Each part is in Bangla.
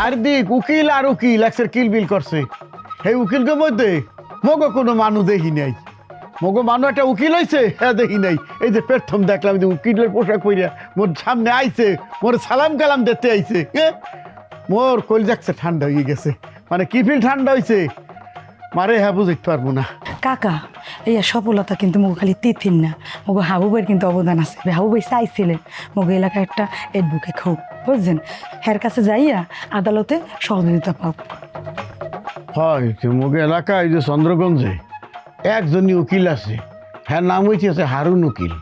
চারদিক উকিল আর উকিল একসের কিলবিল করছে। এই উকিলকে মধ্যে মগো কোনো মানুষ দেখি নাই। মগো মানুষ একটা উকিল হয়েছে হ্যাঁ দেখি নাই। এই যে প্রথম দেখলাম যে উকিলের পোশাক পরিয়া মোর সামনে আইছে, মোর সালাম কালাম দিতে আইছে। মোর কলিজাকছে ঠান্ডা হয়ে গেছে। মানে কি ফিল ঠান্ডা হয়েছে মারে হ্যাঁ বুঝতে পারবো না। কাকা এই সফলতা কিন্তু মগো খালি তিথির না, মগো হাবুবের কিন্তু অবদান আছে। হাবুবাই চাইছিলেন মগো এলাকায় একটা অ্যাডভোকেট হোক, বুঝছেন? হের কাছে যাইয়া আদালতে সহযোগিতা পাও। হয় মগে এলাকায় যে চন্দ্রগঞ্জে একজনই উকিল আছে, হ্যাঁ নাম হইতেছে হারুন উকিল।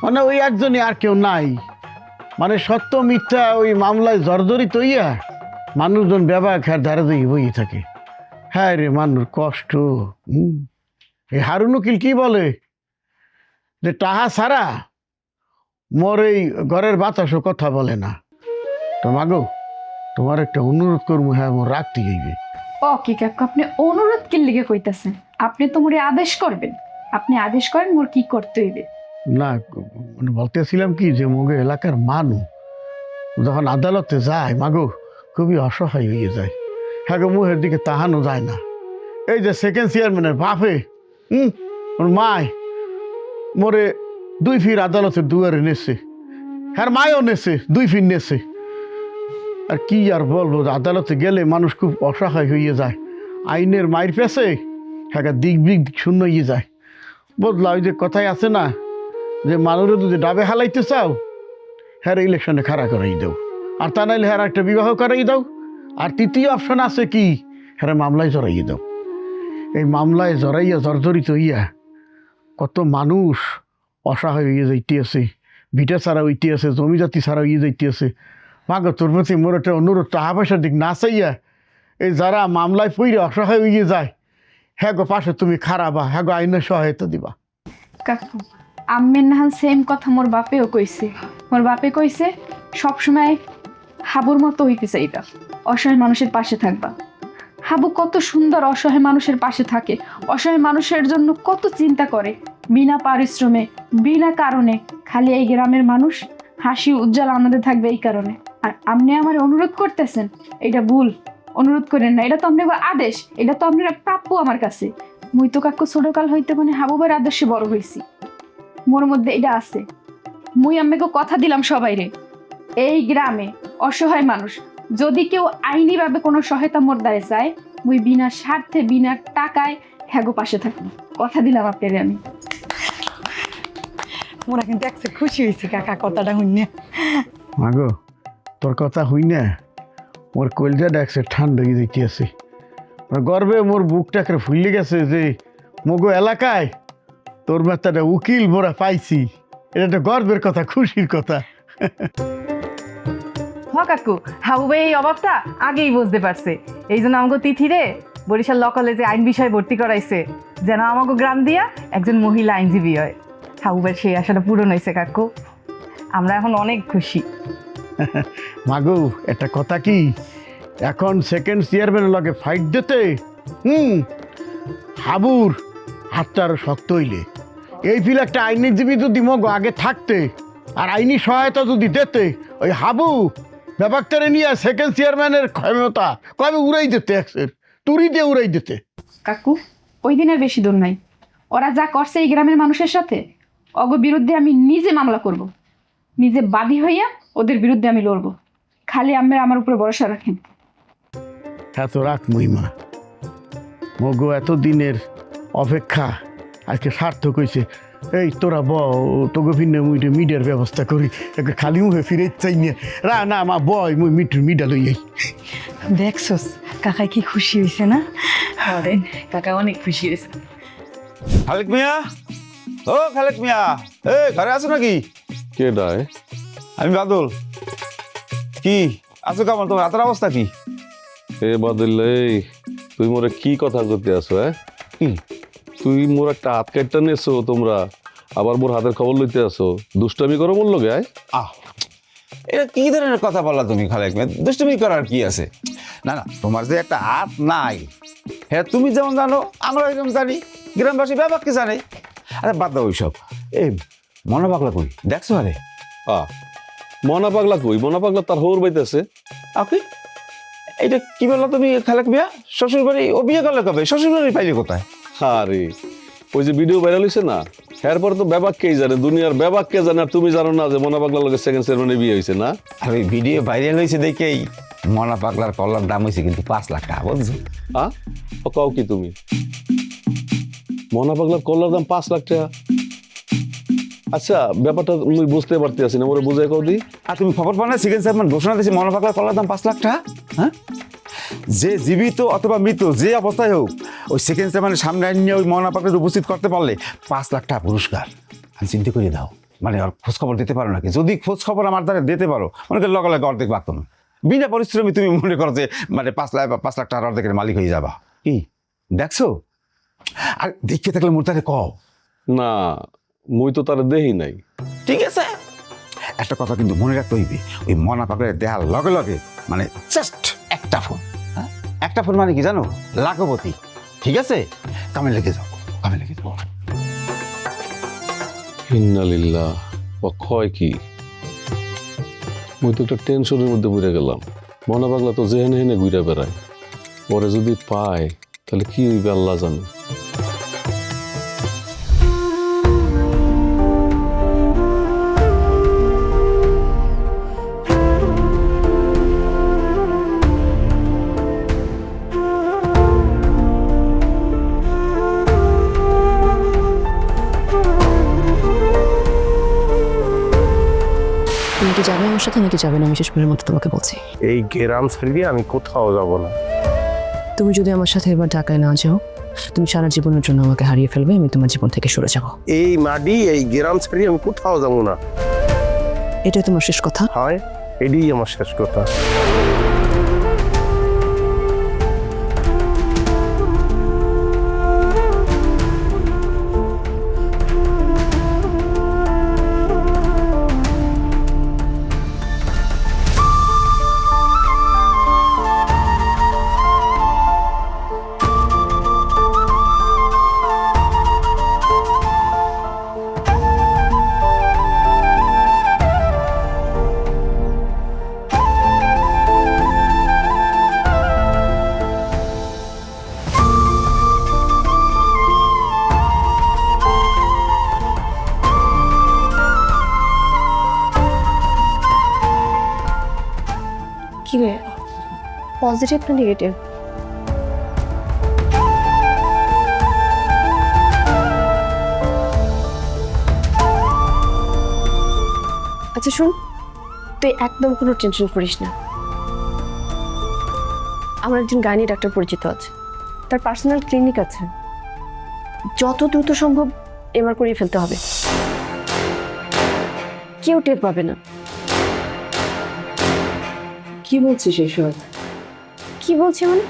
মানে ওই একজনই, আর কেউ নাই। মানে সত্য মিথ্যা ওই মামলায় জর্জরিত হইয়া মানুষজন ব্যবহার খার ধারে দিয়ে বই থাকে। হ্যাঁ রে মানুষ কষ্ট। এই হারুন উকিল কি বলে যে টাহা ছাড়া মোর এই ঘরের বাতাসও কথা বলে না। তো মাগো তোমার একটা অনুরোধ করবো, হ্যাঁ মোর রাখতে গেইবে। ও কি কাকু, আপনি অনুরোধ কি লিগে কইতাছেন? আপনি তো মোরে আদেশ করবেন। আপনি আদেশ করেন মোর কি করতে হইবে। না মানে বলতেছিলাম কি যে মগে এলাকার মানুষ যখন আদালতে যায় মাগো খুবই অসহায় হয়ে যায়। হ্যাঁ গো মুহের দিকে তাহানো যায় না। এই যে সেকেন্ড চেয়ারম্যানের বাপে ওর মায় মোরে 2 ফির আদালতের দুয়ারে নেছে, হ্যাঁ মায়ও নেছে 2 ফির নেছে। আর কি আর বলবো, আদালতে গেলে মানুষ খুব অসহায় হয়ে যায়। আইনের মায়ের পেছে হ্যাঁ দিক বিক শূন্য হয়ে যায়। বদলা ওই যে কথাই আছে না যে মানুষের যদি ডাবে হালাইতে চাও হ্যাঁ ইলেকশনে খাড়া করাই দাও, আর তা নাইলে হ্যাঁ একটা বিবাহ করাই দাও। আর তৃতীয় অপশন আছে কি, হ্যাঁ মামলায় জড়াইয়ে দাও। এই মামলায় জড়াইয়া জর্জরিত হইয়া কত মানুষ অসহায় হইয়া যাইতেছে, ভিটা ছাড়া হইতেছে, জমি জাতি ছাড়া হইয়া যাইতেছে। মাগো তোর প্রতি মোর একটা অনুরোধ, টাকা পয়সার দিক না চাইয়া এই যারা মামলায় পইরে অসহায় হইয়া যায় হ্যাঁ গো পাশে তুমি খারাপা, হ্যাঁ গো আইনের সহায়তা দিবা। কাকু আম্মের নাহান সেম কথা মোর বাপেও কইছে। মোর বাপে কইছে সবসময় হাবুর মতো হইতে চাইবা, অসহায় মানুষের পাশে থাকবা। হাবু কত সুন্দর অসহায় মানুষের পাশে থাকে, অসহায় মানুষের জন্য কত চিন্তা করে, বিনা পারিশ্রমে বিনা কারণে। খালি এই গ্রামের মানুষ হাসি উজ্জ্বল আনন্দে থাকবে এই কারণে। আর আপনি আমার অনুরোধ করতেছেন, এটা ভুল। অনুরোধ করেন না, এটা তো আপনার আদেশ, এটা তো আপনার প্রাপ্য আমার কাছে। মুই তো কাকু ছোটকাল হইতে মানে হাবুবের আদর্শে বড় হয়েছি, মোর মধ্যে এটা আছে। মুই আমাকে কথা দিলাম সবাই রে, এই গ্রামে অসহায় মানুষ যদি কেউ আইনি ভাবে কোনো সহায়তা মোর দ্বারে চায়, মুই বিনা স্বার্থে বিনা টাকায় হ্যাগো পাশে থাকবো। কথা দিলাম আপনারে আমি। মোরা কিন্তু একসে খুশি হয়েছি কাকা কথাটা শুনে। মাগো তোর কথা হই না মোর কলজাটা একসে ঠান্ডা হয়ে যাইতেছে। গর্বে মোর বুকটাকে ফুলে গেছে যে মগো এলাকায় তোর মাথাটা উকিল মোরা পাইছি। এটা একটা গর্বের কথা, খুশির কথা। হ কাকু, হাবুবাই এই অভাবটা আগেই বুঝতে পারছে। এই জন্য আমাকে তিথিরে বরিশাল ল কলেজে আইন বিষয়ে ভর্তি করাইছে, যেন আমাকে গ্রাম দিয়া একজন মহিলা আইনজীবী হয়। হাবুবাই সেই আশাটা পূরণ হয়েছে কাকু, আমরা এখন অনেক খুশি। মাগো একটা কথা কি, এখন সেকেন্ড চেয়ারম্যানের লগে ফাইট দিতে হাবুর হাতটা আরো শক্ত হইলে। এই ফিল একটা আইনজীবী যদি মগো আগে থাকতে আর আইনি সহায়তা যদি দিতে, ওই হাবু ব্যাপারটারে নিয়ে সেকেন্ড চেয়ারম্যানের ক্ষমতা কবে উড়াই দিতে, একসের তুরি দিয়ে উড়াই দিতে। কাকু ওই দিনের বেশি দূর নাই, ওরা যা করছে এই গ্রামের মানুষের সাথে, অগ বিরুদ্ধে আমি নিজে মামলা করব, নিজে বাদী হইয়া ওদের বিরুদ্ধে আমি লড়বো। খালি আমার উপরে ভরসা রাখেন। এত রাখ মহিমা, মগো এতদিনের অপেক্ষা আজকে সার্থক হয়েছে। এই তোরা তোকে ভিন্ন মুইটে মিডিয়ার ব্যবস্থা করি, খালি মুখে ফিরে চাই নিয়ে রা না মা বয় মুই মিডা লই। দেখছস কাকাই কি খুশি হয়েছে না? আরে কাকা অনেক খুশি হয়েছে। খালেক মিয়া, ও খালেক মিয়া, এই ঘরে আছো নাকি? কে ডায়? আমি বাদল। কি আছো কেমন, তোমার হাতের অবস্থা কি? এ বাদল, এই তুই মোরে কি কথা করতে আসো? তুই মোর একটা হাত কাটটা নেছো তোমরা, আবার মোর হাতের খবর লইতে আসো, দুষ্টামি করো মোর লগে? আহ এটা কি ধরনের কথা বললা তুমি খালেক মিয়া? দুষ্টুমি করার কি আছে? না না, তোমার যে একটা হাত নাই হ্যাঁ তুমি যেমন জানো আমরা একদম জানি, গ্রামবাসী ব্যাপারকে জানে। আরে বাদ দাও ওইসব। এই মনে পাগলা কই দেখছো? আরে মনা পাগলা কই? মনা পাগলা তার হৌর বাইতেছে। ওকে, এটা কি বললো তুমি খালেক মিয়া? শ্বশুর বাড়ি ও বিয়ে করলে কবে? শ্বশুর বাড়ি পাইলি কোথায়? আরে ওই যে ভিডিও ভাইরাল হয়েছে না, এরপরে তো ব্যাপাক কে জানে, দুনিয়ার ব্যাপাক কে জানে, আর তুমি জানো না যে মনা পাগলার লগে সেকেন্ড সেরেমনি বিয়ে হয়েছে না? আর ওই ভিডিও ভাইরাল হয়েছে দেখেই মনা পাগলার কল্লার দাম হয়েছে কিন্তু 5 লাখ টাকা, বুঝছো? ও কও কি তুমি? মনা পাগলার কল্লার দাম 5 লাখ টাকা? আচ্ছা, ব্যাপারটা মুই বুঝতে পারতেছি না, মোরে বুঝাই কও দি। আর তুমি খবর পাও না সেকেন্ড সেরেমনি ঘোষণা দিয়েছে মনা পাগলার কল্লার দাম 5 লাখ টাকা? হ্যাঁ, যে জীবিত অথবা মৃত যে অবস্থায় হোক ওই সেকেন্ড সেরেমনির সামনে নিয়ে ওই মনা পাগলাকে উপস্থিত করতে পারলে 5 লাখ টাকা পুরস্কার। আমি চিন্তা করে দাও, মানে আর খোঁজ খবর দিতে পারো নাকি? যদি খোঁজ খবর আমার দ্বারা দিতে পারো, মনে করি লগে লগে অর্ধেক বাদ তুমি বিনা পরিশ্রমে তুমি মনে করো যে মানে 5 লাখ টাকার অর্ধেকের মালিক হয়ে যাবা। কি দেখছো? আর দেখতে থাকলে মোর তারে কও। না, মুই তো তার দেহি নাই। ঠিক আছে, একটা কথা কিন্তু মনে রাখতে হইবে, ওই মনা পাগলের দেহার লগে লগে মানে জাস্ট একটা ফোন। হ্যাঁ, একটা ফোন মানে কি জানো? লাখপতি। ঠিক আছে, কামে লেগে যাও, কামে লেগে যাও। ইন্নালিল্লাহ, ও কয় কি? মুই তো একটা টেনশনের মধ্যে পড়ে গেলাম। মনা পাগলা তো যেহেনে হেনে ঘুরে বেড়ায়, পরে যদি পায় তাহলে কি হইবে আল্লাহ জানে। তুমি কি যাবে আমার সাথে নাকি যাবে না, আমি শেষবারের মতো তোমাকে বলছি। এই গ্রাম ছাড়িয়ে আমি কোথাও যাব না। তুমি যদি আমার সাথে এবার ঢাকায় না যাও, তুমি সারা জীবনের জন্য আমাকে হারিয়ে ফেলবে, আমি তোমার জীবন থেকে সরে যাব। এই মাটি এই গ্রাম ছাড়িয়ে আমি কোথাও যাব না। এটাই তোমার শেষ কথা? হয়, এটাই আমার শেষ কথা। কি রে, পজিটিভ না নেগেটিভ? আচ্ছা শুন, তুই একদম কোনো টেনশন করিস না। আমার একজন গাইনি ডাক্তার পরিচিত আছে, তার পার্সোনাল ক্লিনিক আছে। যত দ্রুত সম্ভব এমআর করিয়ে ফেলতে হবে, কেউ টের পাবে না। কি বলছিস এইসব? কি বলছি মানে?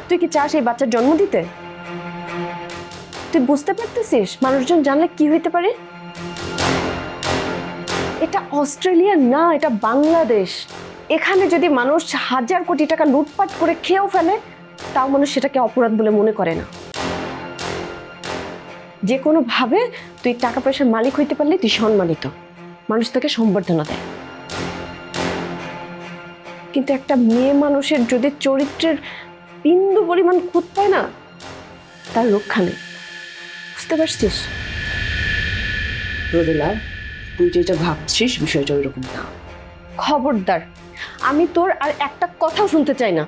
তুই কি চাস এই বাচ্চার জন্ম দিতে? তুই বুঝতে পারতেছিস মানুষজন জানলে কি হইতে পারে? এটা অস্ট্রেলিয়া না, এটা বাংলাদেশ। এখানে যদি মানুষ 1000 কোটি টাকা লুটপাট করে খেয়েও ফেলে, তাও মানুষ সেটাকে অপরাধ বলে মনে করে না। যে কোনো ভাবে তুই টাকা পয়সার মালিক হইতে পারলে তুই সম্মানিত, মানুষ তোকে সম্বর্ধনা দেয়। কিন্তু একটা মেয়ে মানুষের যদি চরিত্রের বিন্দু পরিমাণ খুঁত পায় না, তার রক্ষা নেই। বুঝতে পারছিস? রোদেলা, তুই যেটা ভাবছিস বিষয়টা ওইরকম না। খবরদার, আমি তোর আর একটা কথাও শুনতে চাই না।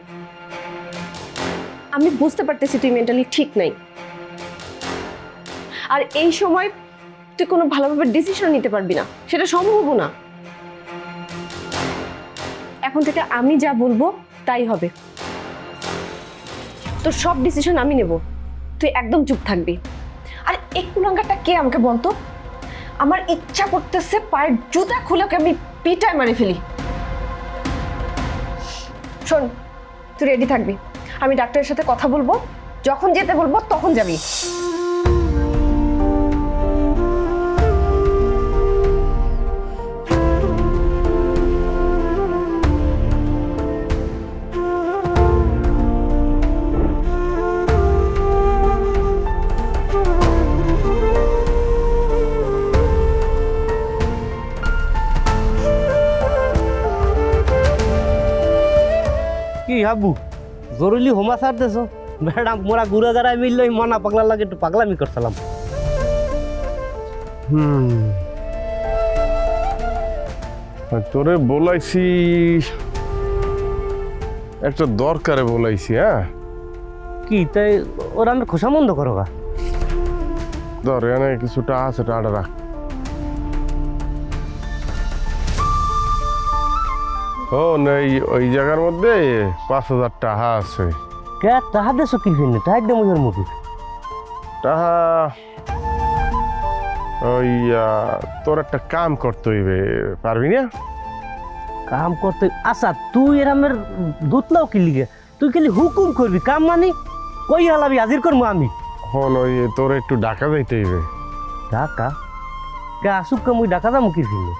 আমি বুঝতে পারতেছি তুই মেন্টালি ঠিক নাই, আর এই সময় তুই কোনো ভালোভাবে ডিসিশন নিতে পারবি না, সেটা সম্ভবও না। এখন থেকে আমি যা বলবো তাই হবে, তোর সব ডিসিশন আমি নেব, তুই একদম চুপ থাকবি। আর এই কুলাঙ্গাটা কে আমাকে বলতো? আমার ইচ্ছা করতেছে পায়ের জুতা খুলে ওকে আমি পিটায় মারি ফেলি। শোন, তুই রেডি থাকবি, আমি ডাক্তারের সাথে কথা বলবো, যখন যেতে বলবো তখন যাবি। হাবু জরুরি হোমা সার দেছো ম্যাডাম মোরা গুড়া গাড়ায় মিললে মনা পাগলা লাগে একটু পাগলামি করছিলাম। তোরে বলাইছি একটা দরকারে বলাইছি। হ্যাঁ কি তাই ওরা আমার খোসা বন্ধ করো গা। ধর এনে কিছুটা আছে টাটা রাখ। ও নেই ওই জায়গার মধ্যে 5,000 টাকা আছে। কে টাহা দেছো কি ফিরনে টাই দে মজুর মুখে টাকা ওই তোর একটা কাম করতে হইবে, পারবি না? কাম করতে আচ্ছা তুই এরামের দুতলাও কি লিগে তুই খালি হুকুম করবি কাম মানি কই হালাবি হাজির করবো আমি। হন ওই তোর একটু ডাকা যাইতে হইবে। ঢাকা কে আসুক কে মুই ঢাকা যাবো কি ফিরনে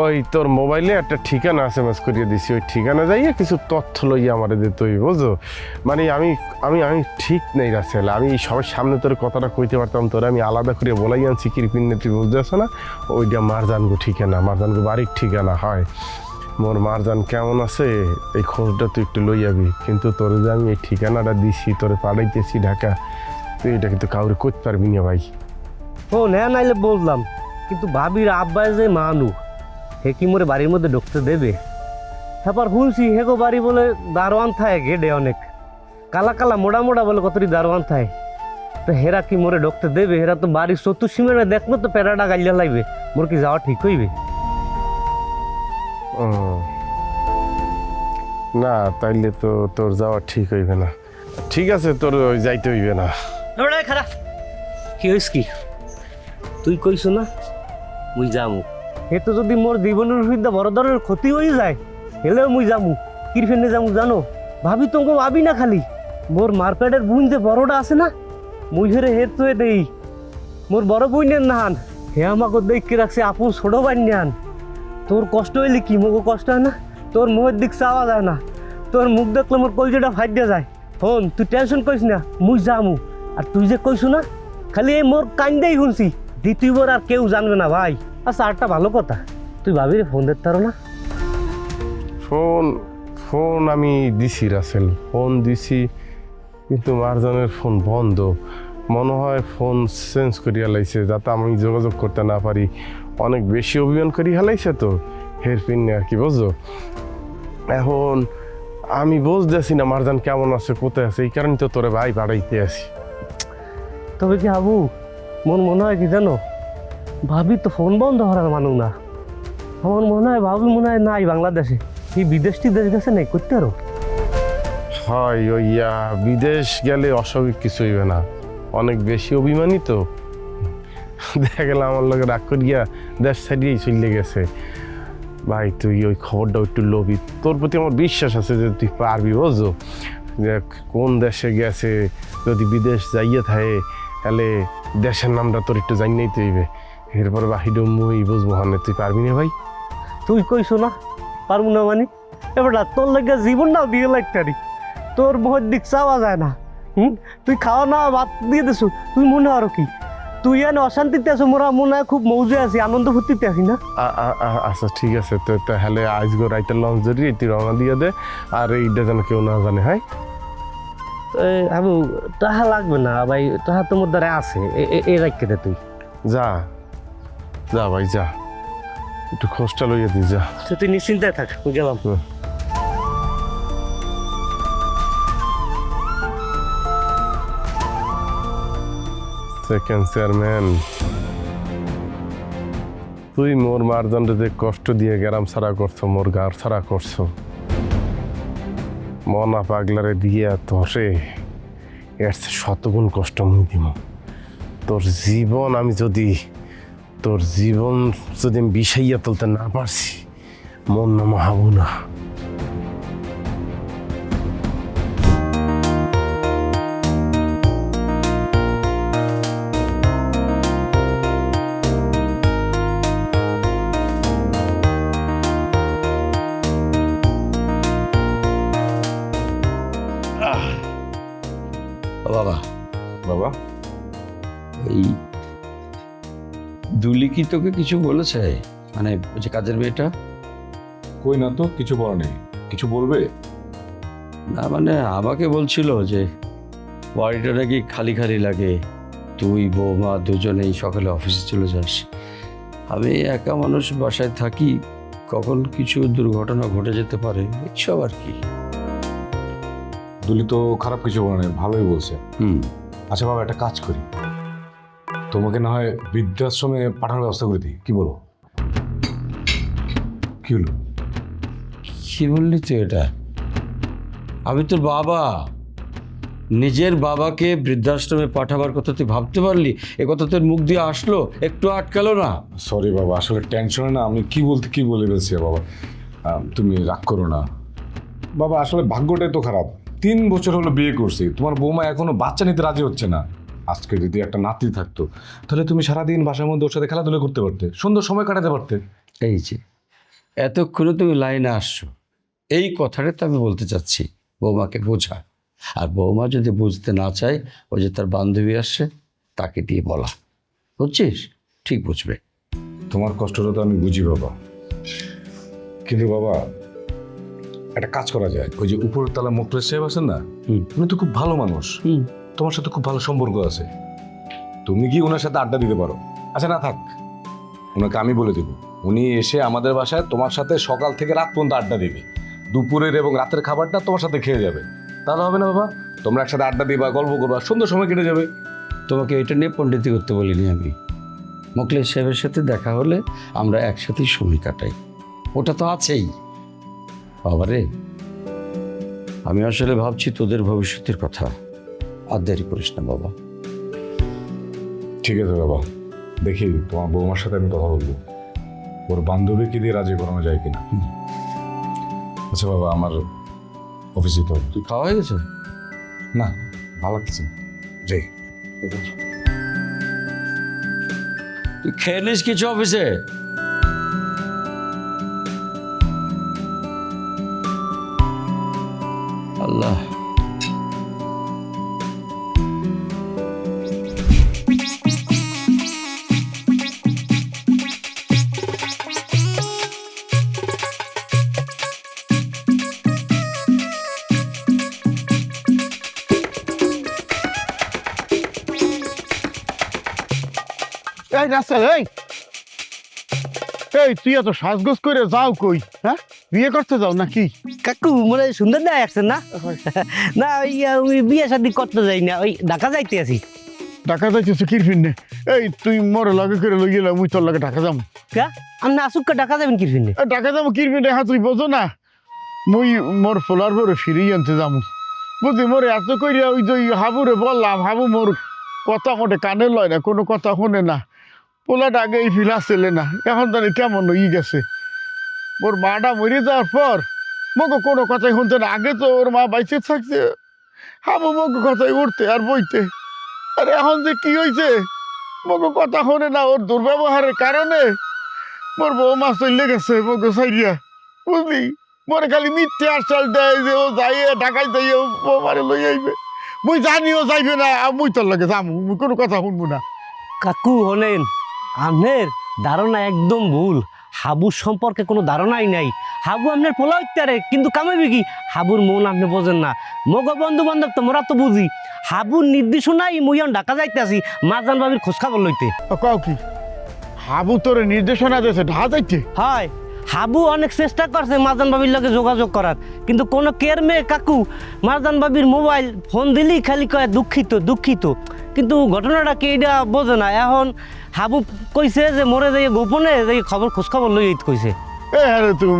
ওই তোর মোবাইলে একটা ঠিকানা SMS করিয়ে দিছি, ওই ঠিকানা যাইয়া কিছু তথ্য লইয়া আমারে দিতে হইব, বুঝো? মানে আমি আমি আমি ঠিক নেই রাসেল, আমি সবার সামনে তোর কথাটা কইতে পারতাম, তোর আমি আলাদা করে বলাই আনছি কিরপিনে, তুই বুঝতে আসো না? ওইটা মারজানগো ঠিকানা, মারজানগো বাড়ির ঠিকানা হয়। মোর মারজান কেমন আছে এই খোঁজটা তুই একটু লই যাবি, কিন্তু তোর যে আমি এই ঠিকানাটা দিছি তোরে পাঠাইতেছি ঢাকা, তুই এটা কিন্তু কাউরে করতে পারবি না ভাই। ও না নাইলে বললাম, কিন্তু ভাবির আব্বাই যে মানুষ হে কি মোরে বাড়ির মধ্যে ঢুকতে দেবে? তারপর শুনছি হেগো বাড়ি বলে দারোয়ান থাকে গেডে অনেক কালা কালা মোড়া মোড়া বলে কতটি দারোয়ান থাকে, তো হেরা কি মোরে ঢুকতে দেবে? হেরা তো বাড়ির চতুর্সীমানে দেখলো তো প্যারাটা গাইলা লাগবে, মোর কি যাওয়া ঠিক হইবে? ও না, তাইলে তো তোর যাওয়া ঠিক হইবে না। ঠিক আছে, তোর ওই যাইতে হইবে না। খারাপ কি হইস কি তুই কইস না মুই যামু, এ তো যদি মোর জীবনের হইতে বড় ধরনের ক্ষতি হয়ে যায় হেলেও মুই যামু। কির ফেনে যামু জানো? ভাবি তোমাকে ভাবি না খালি মোর মারপেটের বুন যে বড়টা আছে না, মুই হেরে হের তো দেই মোর বড় বুনের নাহান হে আমাকে দেখে রাখছে আপন ছোট বান্যান। তোর কষ্ট হইলে কি মোকে কষ্ট হয় না? তোর মুখের দিক চাওয়া যায় না, তোর মুখ দেখলে মোর কলজেটা ফাইটে যায়। হন তুই টেনশন করিস না, মুই যামু। আর তুই যে কইস না খালি এই মোর কান্দাই শুনছি, দ্বিতীয়বার আর কেউ জানবে না ভাই। আচ্ছা আরটা ভালো কথা, তুই ভাবিরে ফোন দিতে পারো না? ফোন আমি দিছি রাসেল, ফোন দিছি, কিন্তু মারজানের ফোন বন্ধ। মনে হয় ফোন চেঞ্জ করিয়া লাইছে যাতে আমি যোগাযোগ করতে না পারি। অনেক বেশি অভিমান করি হেলাইছে তো হেরপিন আর কি, বুঝছো? এখন আমি বুঝতেছি না মারজান কেমন আছে, কোথায় আছে, এই কারণে তো তোরে ভাই পাঠাইতে আসি। তবে কি আবু মন মনে হয় কি জানো, ভাবি তো ফোন বন্ধ হওয়ার মানুষ না। আমার মনে হয় ভাবি মনে হয় নাই বাংলাদেশে, এই বিদেশটি দেশ গেছে নাই করতে আরো। হয় ওই বিদেশ গেলে অস্বাভাবিক কিছু হইবে না, অনেক বেশি অভিমানী তো। দেখা গেল আমার লোকে রাগ করিয়া দেশ ছাড়িয়েই চলে গেছে। ভাই তুই ওই খবরটা একটু লবি, তোর প্রতি আমার বিশ্বাস আছে যে তুই পারবি, বুঝছো? যে কোন দেশে গেছে, যদি বিদেশ যাইয়ে থাকে তাহলে দেশের নামটা তোর একটু জানিয়েই তো হইবে। এরপর বাহির মুই বুঝবো হানে, তুই পারবি না ভাই? তুই কইছো না পারবো না মানে, এবার তোর লাগে জীবনটাও দিয়ে লাগতারি, তোর বহুত দিক চাওয়া যায় না। তুই খাওয়া না ভাত দিয়ে দিছো, তুই মনে আরো কি তুই এনে অশান্তিতে আছো, মোরা মনে হয় খুব মৌজে আছি, আনন্দ ফুর্তিতে আছি না? আচ্ছা ঠিক আছে, তো তাহলে আজগো রাইতের লঞ্চ ধরি তুই রওনা দিয়ে দে, আর এইটা যেন কেউ না জানে। হ্যাঁ আবু তাহা লাগবে না ভাই, তাহা তোমার দ্বারা আছে, এ রাখতে দে তুই। যা যা ভাই যা, একটু খোঁজটা লইয়া দিই যা। তুই নিশ্চিন্তায় থাক, গেলাম। সেকেন্ড চেয়ারম্যান, তুই মোর মারজানরে যে কষ্ট দিয়ে গ্রাম ছাড়া করছো, মোর গাঁর ছাড়া করছো, মনা পাগলারে দিয়ে ধসে এর শতগুণ কষ্ট মুই দিব। তোর জীবন আমি যদি বিষাইয়া তুলতে না পারছি, মন নামা হবো না। বাবা বাবা, এই দুলি কি তোকে কিছু বলেছে? মানে ওই যে কাজের মেয়েটা? কই না তো, কিছু বলা নেই। কিছু বলবে? না মানে আমাকে বলছিল যে বাড়িটা নাকি খালি খালি লাগে, তুই বৌমা দুজনেই সকালে অফিসে চলে যাস, আমি একা মানুষ বাসায় থাকি, কখন কিছু দুর্ঘটনা ঘটে যেতে পারে, এইসব আর কি। দুলি তো খারাপ কিছু বলে নাই, ভালোই বলছে। আচ্ছা বাবা, একটা কাজ করি, তোমাকে না হয় বৃদ্ধাশ্রমে পাঠানোর ব্যবস্থা করে দিই, কি বলো? কি হলো? কি বললি তুই এটা? আমি তোর বাবা, নিজের বাবাকে বৃদ্ধাশ্রমে পাঠাবার কথা তুই ভাবতে পারলি? এ কথা তোর মুখ দিয়ে আসলো, একটু আটকালো না? সরি বাবা, আসলে টেনশনে না আমি কি বলে ফেলছি বাবা, তুমি রাগ করো না বাবা। আসলে ভাগ্যটাই তো খারাপ, 3 বছর হলো বিয়ে করছি, তোমার বৌমা এখনো বাচ্চা নিতে রাজি হচ্ছে না। আজকে যদি একটা নাতি থাকতো তাহলে তুমি সারাদিন বাসার মধ্যে ওর সাথে খেলাধুলা করতে পারতে, সুন্দর সময় কাটাতে পারতে। এই যে এতক্ষণে তুমি লাইনে আসছো, এই কথাটা তো আমি বলতে চাচ্ছি, বৌমাকে বোঝা। আর বৌমা যদি বুঝতে না চায়, ওই যে তার বান্ধবী আসছে তাকে দিয়ে বলা, বুঝছিস? ঠিক বুঝবে। তোমার কষ্টটা তো আমি বুঝি বাবা, কিন্তু বাবা একটা কাজ করা যায়, ওই যে উপরের তলা মোক্তার সাহেব আছেন না, উনি তো খুব ভালো মানুষ, তোমার সাথে খুব ভালো সম্পর্ক আছে, তুমি কি ওনার সাথে আড্ডা দিতে পারো? আচ্ছা না থাক, ওনাকে আমি বলে দেবো, উনি এসে আমাদের বাসায় তোমার সাথে সকাল থেকে রাত পর্যন্ত আড্ডা দেবে, দুপুরের এবং রাতের খাবারটা তোমার সাথে খেয়ে যাবে। তাহলে হবে না বাবা? তোমরা একসাথে আড্ডা দিবা, গল্প করবা, সুন্দর সময় কেটে যাবে। তোমাকে এটা নিয়ে পণ্ডিতি করতে বলিনি আমি। মোকলেশ সাহেবের সাথে দেখা হলে আমরা একসাথেই সময় কাটাই, ওটা তো আছেই। বাবারে, আমি আসলে ভাবছি তোদের ভবিষ্যতের কথা, আর দেরি করিস না বাবা। ঠিক আছে বাবা, দেখি তোমার বৌমার সাথে আমি কথা বলবো, ওর বান্ধবীকে দিয়ে রাজি করানো যায় কিনা। আচ্ছা বাবা, আমার অফিসে যেতে হবে। তুই খাওয়া হয়ে গেছে? না, ভালো লাগছে, যাই। তুই খেয়ে নিস কিছু অফিসে? আল্লাহ, এই রাসেল, এই তুই এত সাজগোজ করে যাও কই? হ্যাঁ, বিয়ে করতে যাও নাকি? কাকু মনে হয় সুন্দর না আসছেন না? না ওই আমি বিয়ে শাদী করতে যাই না, ওই ঢাকা যাইতে আছি। ঢাকা যাইতেছে কি ফিরনে? এই তুই মোর লগে করে লই গেলাম, মুই তোর লগে ঢাকা যাবো। কা আপনি আসুক ঢাকা যাবেন কি ফিরনে? ঢাকা যাবো কি ফিরনে? হ্যাঁ, তুই বোঝো না, মুই মোর ফোলার পরে ফিরিয়ে আনতে যাবো। বুঝলি, মোর এত করিয়া ওই যে হাবুরে বললাম, হাবু মোর কথা মোটে কানে লয় না, কোনো কথা শোনে না। পোলাটা আগে এই ফিলা ছেলে না, এখন জানি কেমন ই গেছে। ওর মাটা মরে যাওয়ার পর মগো কোনো কথাই শুনতে না। আগে তো ওর মা বাইচে থাকছে, হাবু মগো কথাই উঠতে আর বইতে। আর এখন যে কি হয়েছে, মগো কথা শোনে না। ওর দুর্ব্যবহারের কারণে মোর বৌমা চলে গেছে মগো সাইরিয়া। বুঝলি, মোরে খালি মিথ্যে আশ্বাস দেয় যে ও যাইয়ে ঢাকায় যাইয়ে বৌমারে লই আইবে। মুই জানি ও যাইবে না, মুই তোর লাগে যাবো, মুই কোনো কথা শুনবো না। কাকু হলেন, আপনার ধারণা একদম ভুল। হাবুর সম্পর্কে কোনো ধারণাই নাই। হাবু আপনার পোলা উত্তারে, কিন্তু কামাইবে কি? হাবুর মন আপনি বোঝেন না। মগ বন্ধু বান্ধব তো মোরা তো বুঝি। হাবুর নির্দেশনাই মুই এখন ঢাকা যাইতে আসি মাজান বাবির খোঁজ খবর লইতে। কাউ কি হাবু তোর নির্দেশনা দিয়েছে ঢাকা যাইতে? হয়, হাবু অনেক চেষ্টা করছে মাজান বাবির লগে যোগাযোগ করার, কিন্তু কোনো কেয়ার মেয়ে কাকু মাজান বাবির মোবাইল ফোন দিলেই খালি কয় দুঃখিত দুঃখিত। কিন্তু ঘটনাটা কি এটা বোঝে না। এখন হাবু কইছে যে মরে যাই গোপনে যাই খোঁজ খবর লই কইছে। এ আরে তুই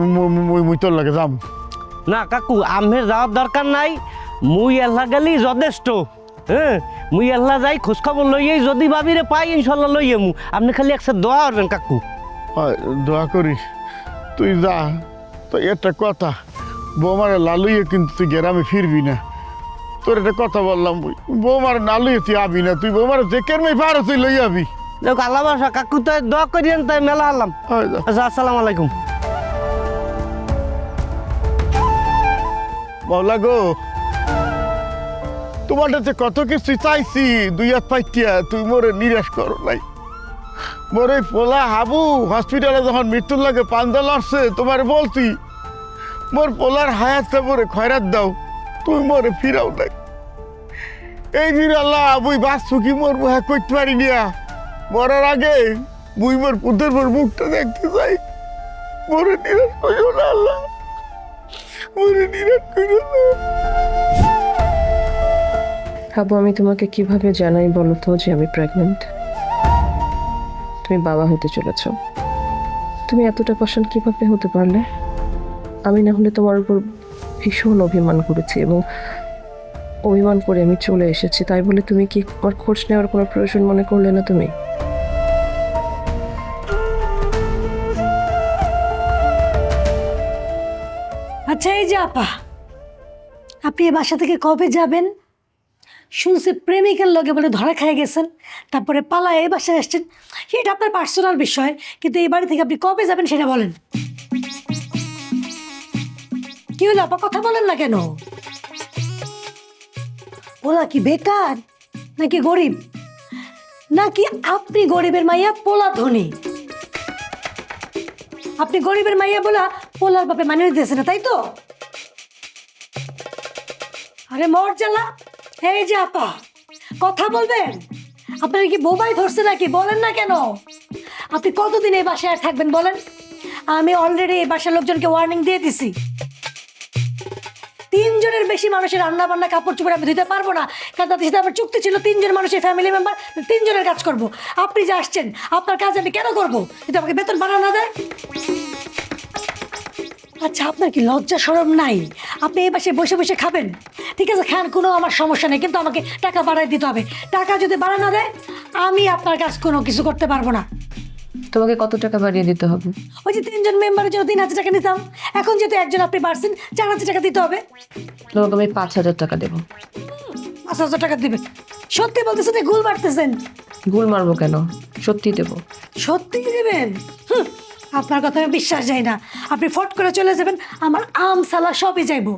মুই তোর লাগে যাম না কাকু, আমের যাওয়ার দরকার নাই, মুই আল্লাহ গেলি যথেষ্ট। হ্যাঁ, মুই আল্লাহ যাই খোঁজ খবর লইয়ে যদি বাবিরে পাই ইনশাল্লাহ লইয়ে মু। আপনি খালি একসাথে দোয়া করবেন কাকু। দোয়া করিস, তুই যা। তো একটা কথা, বৌমারে লালুইয়ে কিন্তু তুই গ্রামে ফিরবি না। তোর একটা কথা বললাম, বৌমারে না লইয়ে তুই আবি না। তুই বৌমারে যে কেরমে পারো তুই লই আবি। দেখ আল্লাহ বাসা কাকু, তো দোয়া করিয়েন, তাই মেলা আল্লাম। আচ্ছা, আসসালামু আলাইকুম। বাবলা গো, তোমার কাছে কত কিছু চাইছি, 2 হাত পাইটিয়া তুই মোরে নিরাশ করো নাই। মোর এই পোলা হাবু হসপিটালে যখন মৃত্যুর লাগে পাঞ্জা লড়ছে, তোমার বলছি মোর পোলার হায়াতটা মোরে খয়রাত দাও। তুই মরে ফিরাও নাই। এই দিন আল্লাহ মুই বাঁচবো কি মরবো হ্যাঁ করতে পারি না। মরার আগে মুই মোর পুতের মোর মুখটা দেখতে চাই। মরে নিরাশ করিও না আল্লাহ, মরে নিরাশ করিও না। হাবু, আমি তোমাকে কিভাবে জানাই বলো তো যে আমি প্রেগনেন্ট? তুমি বাবা হতে চলেছ। তুমি এতটা পছন্দ কিভাবে হতে পারলে? আমি না হলে তোমার উপর ভীষণ অভিমান করেছি এবং অভিমান করে আমি চলে এসেছি, তাই বলে তুমি কি আমার খোঁজ নেওয়ার কোনো প্রয়োজন মনে করলে না তুমি? আচ্ছা এই যে আপা, আপনি এই বাসা থেকে কবে যাবেন? শুনছি প্রেমিকের লগে বলে ধরা খেয়ে গেছেন, তারপরে পালায় এই বাসায় আসছেন। এটা আপনার পার্সোনাল বিষয়, কিন্তু এই বাড়ি থেকে আপনি কবে যাবেন সেটা বলেন। কি হলো আপা, কথা বলেন না কেন? পোলা কি বেকার নাকি গরিব, নাকি আপনি গরিবের মাইয়া পোলা ধনী? আপনি গরিবের মাইয়া বলা পোলার বাপে মানে দিয়েছে না, তাই তো? আরে মর জ্বালা। এই যে আপা, কথা বলবেন। আপনার কি বোবাই ধরছে নাকি? বলেন না কেন? আপনি কতদিন এই বাসায় আর থাকবেন বলেন? আমি অলরেডি এই বাসার লোকজনকে ওয়ার্নিং দিয়ে দিছি। 3 জনের বেশি মানুষের রান্না বান্না কাপড় চোপড় আমি দিতে পারবো না, কারণ তাদের সাথে আমার চুক্তি ছিল 3 জন মানুষের ফ্যামিলি মেম্বার 3 জনের কাজ করব। আপনি যে আসছেন, আপনার কাজ আমি কেন করব? যদি আমাকে বেতন বাড়ানো না দেয়। আচ্ছা, আপনার কি লজ্জা শরম নাই? আপনি এই বাসায় বসে বসে খাবেন, ঠিক আছে খান, কোনো আমার সমস্যা নেই, কিন্তু আমাকে টাকা বাড়াই দিতে হবে। টাকা যদি বাড়া না দেয়, আমি আপনার কাজ কোনো কিছু করতে পারবো না। তোমাকে কত টাকা বাড়িয়ে দিতে হবে? ওই যে 3 জন মেম্বারের জন্য 3,000 টাকা নিতাম, এখন যেহেতু একজন আপনি বাড়ছেন 4,000 টাকা দিতে হবে। তোমাকে আমি 5,000 টাকা দেবো। 5,000 টাকা দিবে? সত্যি বলতেছেন যে গুল বাড়তেছেন? ভুল মারবো কেন, সত্যি দেবো। সত্যি দিবেন? আপনার কথা আমি বিশ্বাস যাই না। আপনি ফট করে চলে যাবেন, আমার আম সালা সবই যাইব।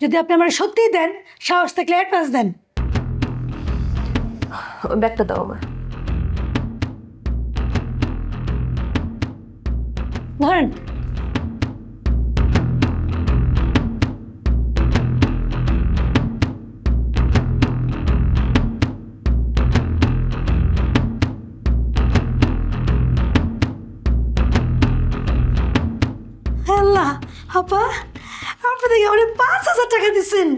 যদি আপনি আমার সত্যিই দেন, সাহস থাকলে অ্যাডভান্স দেন। ওই ব্যাগটা দাও আমার। ধরেন। আল্লাহ, আপা আপনাদেরকে অনেক 5,000 টাকা দিচ্ছেন।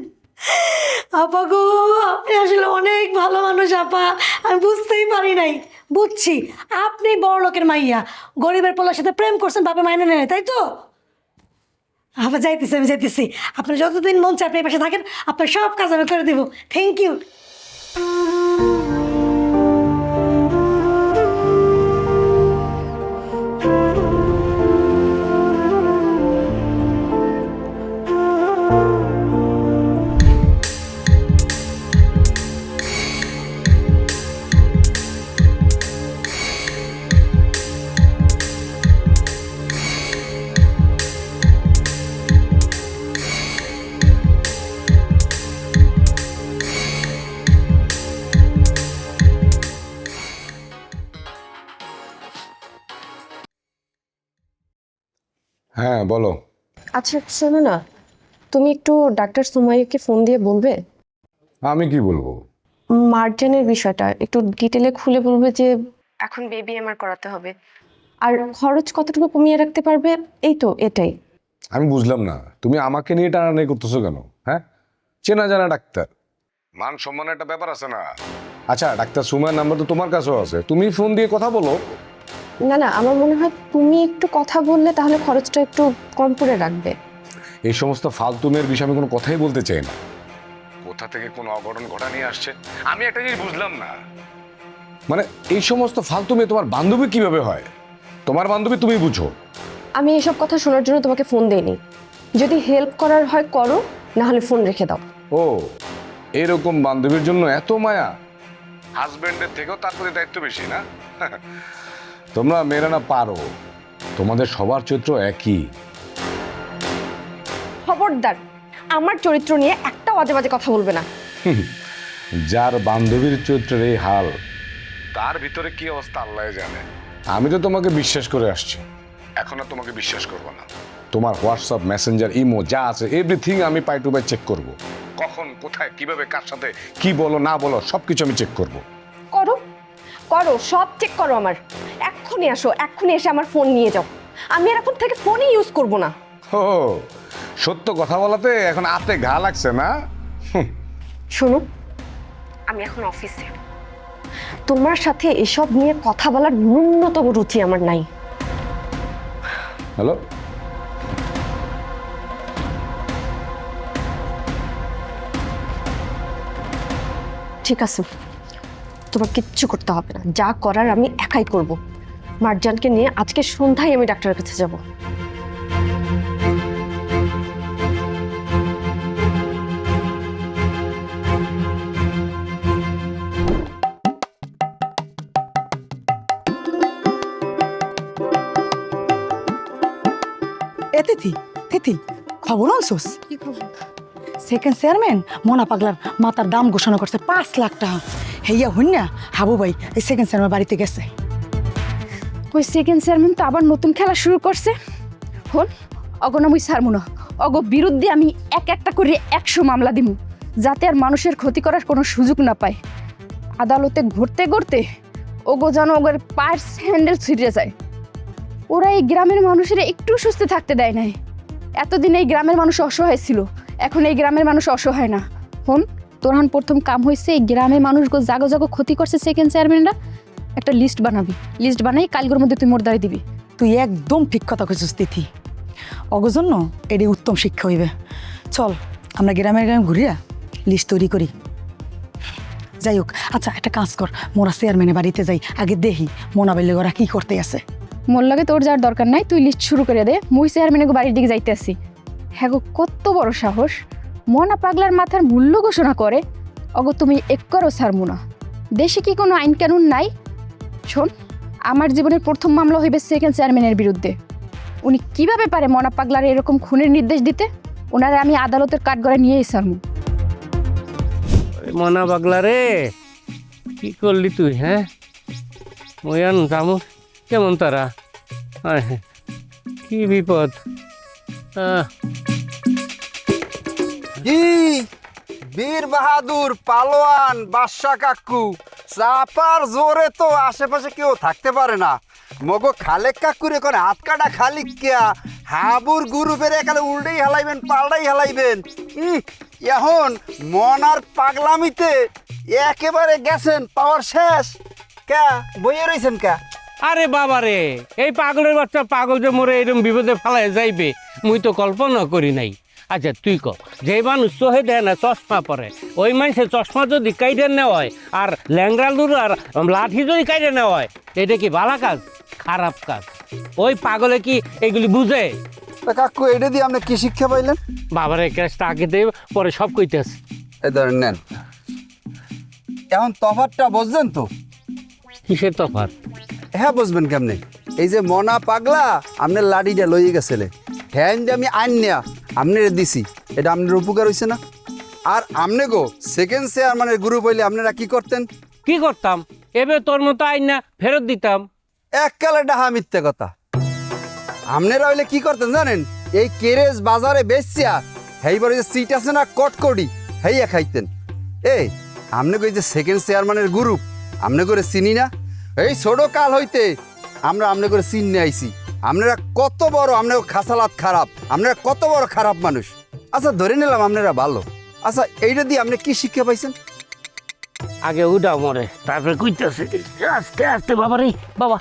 আপা গো, আপনি আসলে অনেক ভালো মানুষ আপা, আমি বুঝতেই পারি নাই। বুঝছি, আপনি বড় লোকের মাইয়া, গরিবের পোলার সাথে প্রেম করছেন, বাপে মাইনে নেয়, তাই তো? আপা যাইতেছি, আমি যাইতেছি। আপনার যতদিন মন চায় আপনি এই পাশে থাকেন, আপনার সব কাজ আমি করে দেবো। Thank you. হ্যাঁ বলো। আচ্ছা শোনো না, তুমি একটু ডাক্তার সুমাইয়াকে ফোন দিয়ে বলবে আমি কি বলবো? মার্জানের বিষয়টা একটু ডিটেলে খুলে বলবে যে এখন বেবি এমআর করাতে হবে, আর খরচ কতটুকু কমিয়ে রাখতে পারবে, এই তো এটাই। আমি বুঝলাম না, তুমি আমাকে নিয়ে টানাটানি করতেছো কেন? হ্যাঁ, চেনা জানা ডাক্তার, মান সম্মানের একটা ব্যাপার আছে না? আচ্ছা, ডাক্তার সুমাইয়ের নাম্বার তো তোমার কাছেও আছে, তুমি ফোন দিয়ে কথা বলো। না না, আমার মনে হয় তুমি একটু কথা বললে তাহলে খরচটা একটু কম করে রাখবে। এই সমস্ত ফালতু মেয়ের বিষয়ে আমি কোনো কথাই বলতে চাই না। কোথা থেকে কোনো অঘটন ঘটা নিয়ে আসছে আমি একটা জিনিস বুঝলাম না। মানে এই সমস্ত ফালতু মেয়ে তোমার বান্ধবী কিভাবে হয়? তোমার বান্ধবী তুমি বুঝো। আমি এসব কথা শোনার জন্য তোমাকে ফোন দেইনি। যদি হেল্প করার হয় করো, না হলে ফোন রেখে দাও। ও, এরকম বান্ধবীর জন্য এত মায়া? হাজবেন্ডের থেকেও তার প্রতি দায়িত্ব বেশি না? তোমরা মেয়েরা না পারো, তোমাদের সবার চরিত্র একই। খবরদার, আমার চরিত্র নিয়ে একটা বাজে বাজে কথা বলবে না। যার বান্ধবীর চরিত্রের এই হাল, তার ভিতরে কি অবস্থা আল্লাহ জানে। আমি তো তোমাকে বিশ্বাস করে আসছি, এখন আর তোমাকে বিশ্বাস করবো না। তোমার হোয়াটসঅ্যাপ, মেসেঞ্জার, ইমো যা আছে এভরিথিং আমি পাই টু পাই চেক করবো। কখন কোথায় কিভাবে কার সাথে কি বলো না বলো সবকিছু আমি চেক করব। করো করো, সব চেক করো আমার। এক্ষুনি আসো, এক্ষুনি এসে আমার ফোন নিয়ে যাও। আমি আর এখন থেকে ফোনই ইউজ করব না। ও সত্য কথা বলাতে এখন হাতে ঘা লাগছে না? শোনো, আমি এখন অফিসে, তোমার সাথে এসব নিয়ে কথা বলার ন্যূনতম রুচি আমার নাই। হ্যালো, ঠিক আছে, তোমার কিচ্ছু করতে হবে না, যা করার আমি একাই করব। মার্জানকে নিয়ে আজকে সন্ধ্যায় আমি ডাক্তারের কাছে যাব। এ তিথি, তিথি খবর আনছোস? সেকেন্ড চেয়ারম্যান মোনা পাগলার মাতার দাম ঘোষণা করছে 5 লাখ টাকা। হেইয়া হইন না হাবু ভাই এই সেকেন্ড চেয়ারম্যান বাড়িতে গেছে। ওই সেকেন্ড চেয়ারম্যান তো আবার নতুন খেলা শুরু করছে। হন অগনামুই ছাড়মু না, অগ বিরুদ্ধে আমি একটা করে 100 মামলা দিমু, যাতে আর মানুষের ক্ষতি করার কোনো সুযোগ না পায়। আদালতে ঘুরতে ঘুরতে ওগো যেন ওগের পায়ের স্যান্ডেল ছিঁড়ে যায়। ওরা এই গ্রামের মানুষের একটু সুস্থ থাকতে দেয় নাই। এতদিন এই গ্রামের মানুষ অসহায় ছিল, এখন এই গ্রামের মানুষ অসহায় না। হন তোরহান প্রথম কাম হয়েছে এই গ্রামের মানুষগুলো জাগো জাগো ক্ষতি করছে সেকেন্ড চেয়ারম্যানরা, একটা লিস্ট বানাবি, লিস্ট বানাই কালগুর মধ্যে তুই মোর দ্বারে দিবি। তুই একদম ঠিক কথা কইছিস তিথি, অগর জন্য এটি উত্তম শিক্ষা হইবে। চল আমরা গ্রামের গ্রামে ঘুরিয়া লিস্ট তৈরি করি। যাই হোক, আচ্ছা একটা কাজ কর, মোরা চেয়ারম্যানের বাড়িতে যাই, আগে দেখি মোনা বেলে ওরা কি করতে আছে। মোর লাগে তোর যাওয়ার দরকার নাই, তুই লিস্ট শুরু করে দে, মুই চেয়ারম্যানের বাড়ির দিকে যাইতে আসি। হ্যাঁ গো, কত বড় সাহস, মনা পাগলার মাথার মূল্য ঘোষণা করে। অগো তুমি একবারও ছাড়মু না। দেশে কি কোনো আইন কানুন নাই? শোন, আমার জীবনের প্রথম মামলা হইবে সেকেন্ড চেয়ারম্যানের বিরুদ্ধে। উনি কিভাবে পারে মনা পাগলার এরকম খুনের নির্দেশ দিতে? ওনারে আমি আদালতের কাঠগড়ায় নিয়েই ছাড়মু। মনা পাগলা রে, কি করলি তুই? হ্যাঁ ময়ান জামু কেমন তারা? কি বিপদ! বীর বাহাদুর পালোয়ান বাদশা কাকু চাপার জোরে তো আশেপাশে কেউ থাকতে পারে না। মগো খালেক কাকুর এখন হাত কাটা খালিক কেয়া হাবুর গুরু বেড়ে এখানে উল্টেই হালাইবেন পাল্টাই হালাইবেন। এখন মনার পাগলামিতে একেবারে গেছেন, পাওয়ার শেষ। কে বইয়ে রয়েছেন কে? আরে বাবা রে, এই পাগলের বাচ্চা পাগল যে মোরে এরকম বিপদে ফেলায় যাইবে মুই তো কল্পনা করি নাই। আচ্ছা তুই ক, যে মানুষ চোহে দেয় না চশমা পরে, ওই মানুষের চশমা যদি কাইডে নেওয়া হয় আর ল্যাংরা লুর আর লাঠি যদি কাইডে নেওয়া হয়, এটা কি ভালো কাজ খারাপ কাজ? ওই পাগলে কি এগুলি বুঝে? কাকু এটা দিয়ে আপনি কি শিক্ষা পাইলেন? বাবারে ক্যাশটা আগে দেব, পরে সব কইতেছে। এই ধরেন নেন, এখন তফাৎটা বুঝছেন তো? কিসের তফাৎ? হ্যাঁ বুঝবেন কেমনে? এই যে মনা পাগলা আপনার লাঠিটা লইয়ে গেছিলে, হ্যাঁ আমি আইন নেয়া আপনারা দিছি, এটা আপনার উপকার হয়েছে না? আর আমনে গো সেকেন্ড চেয়ারম্যানের গ্রুপ হইলে আপনারা কি করতেন? কি করতাম? এবে তোর মতো আইন না ফেরত দিতাম। এককালে ডাহা মিথ্যে কথা। আপনারা হইলে কি করতেন জানেন? এই কেরেজ বাজারে বেচছিয়া হেইবার যে সিট আছে না কটকটি, হেইয়া খাইতেন। এই আমনে গো এই যে সেকেন্ড চেয়ারম্যানের গ্রুপ, আমনে করে চিনি না? এই ছোট কাল হইতে আমরা আমনে করে চিনে আইছি। আপনারা কত বড়, আপনার খাসালাত খারাপ, আপনারা কত বড় খারাপ মানুষ। আচ্ছা ধরে নিলাম আপনারা ভালো, আচ্ছা এইটা দিয়ে আপনি কি শিক্ষা পাইছেন? আগে উঠাও মরে, তারপরে কইতেছে আস্তে আস্তে। বাবা রে বাবা,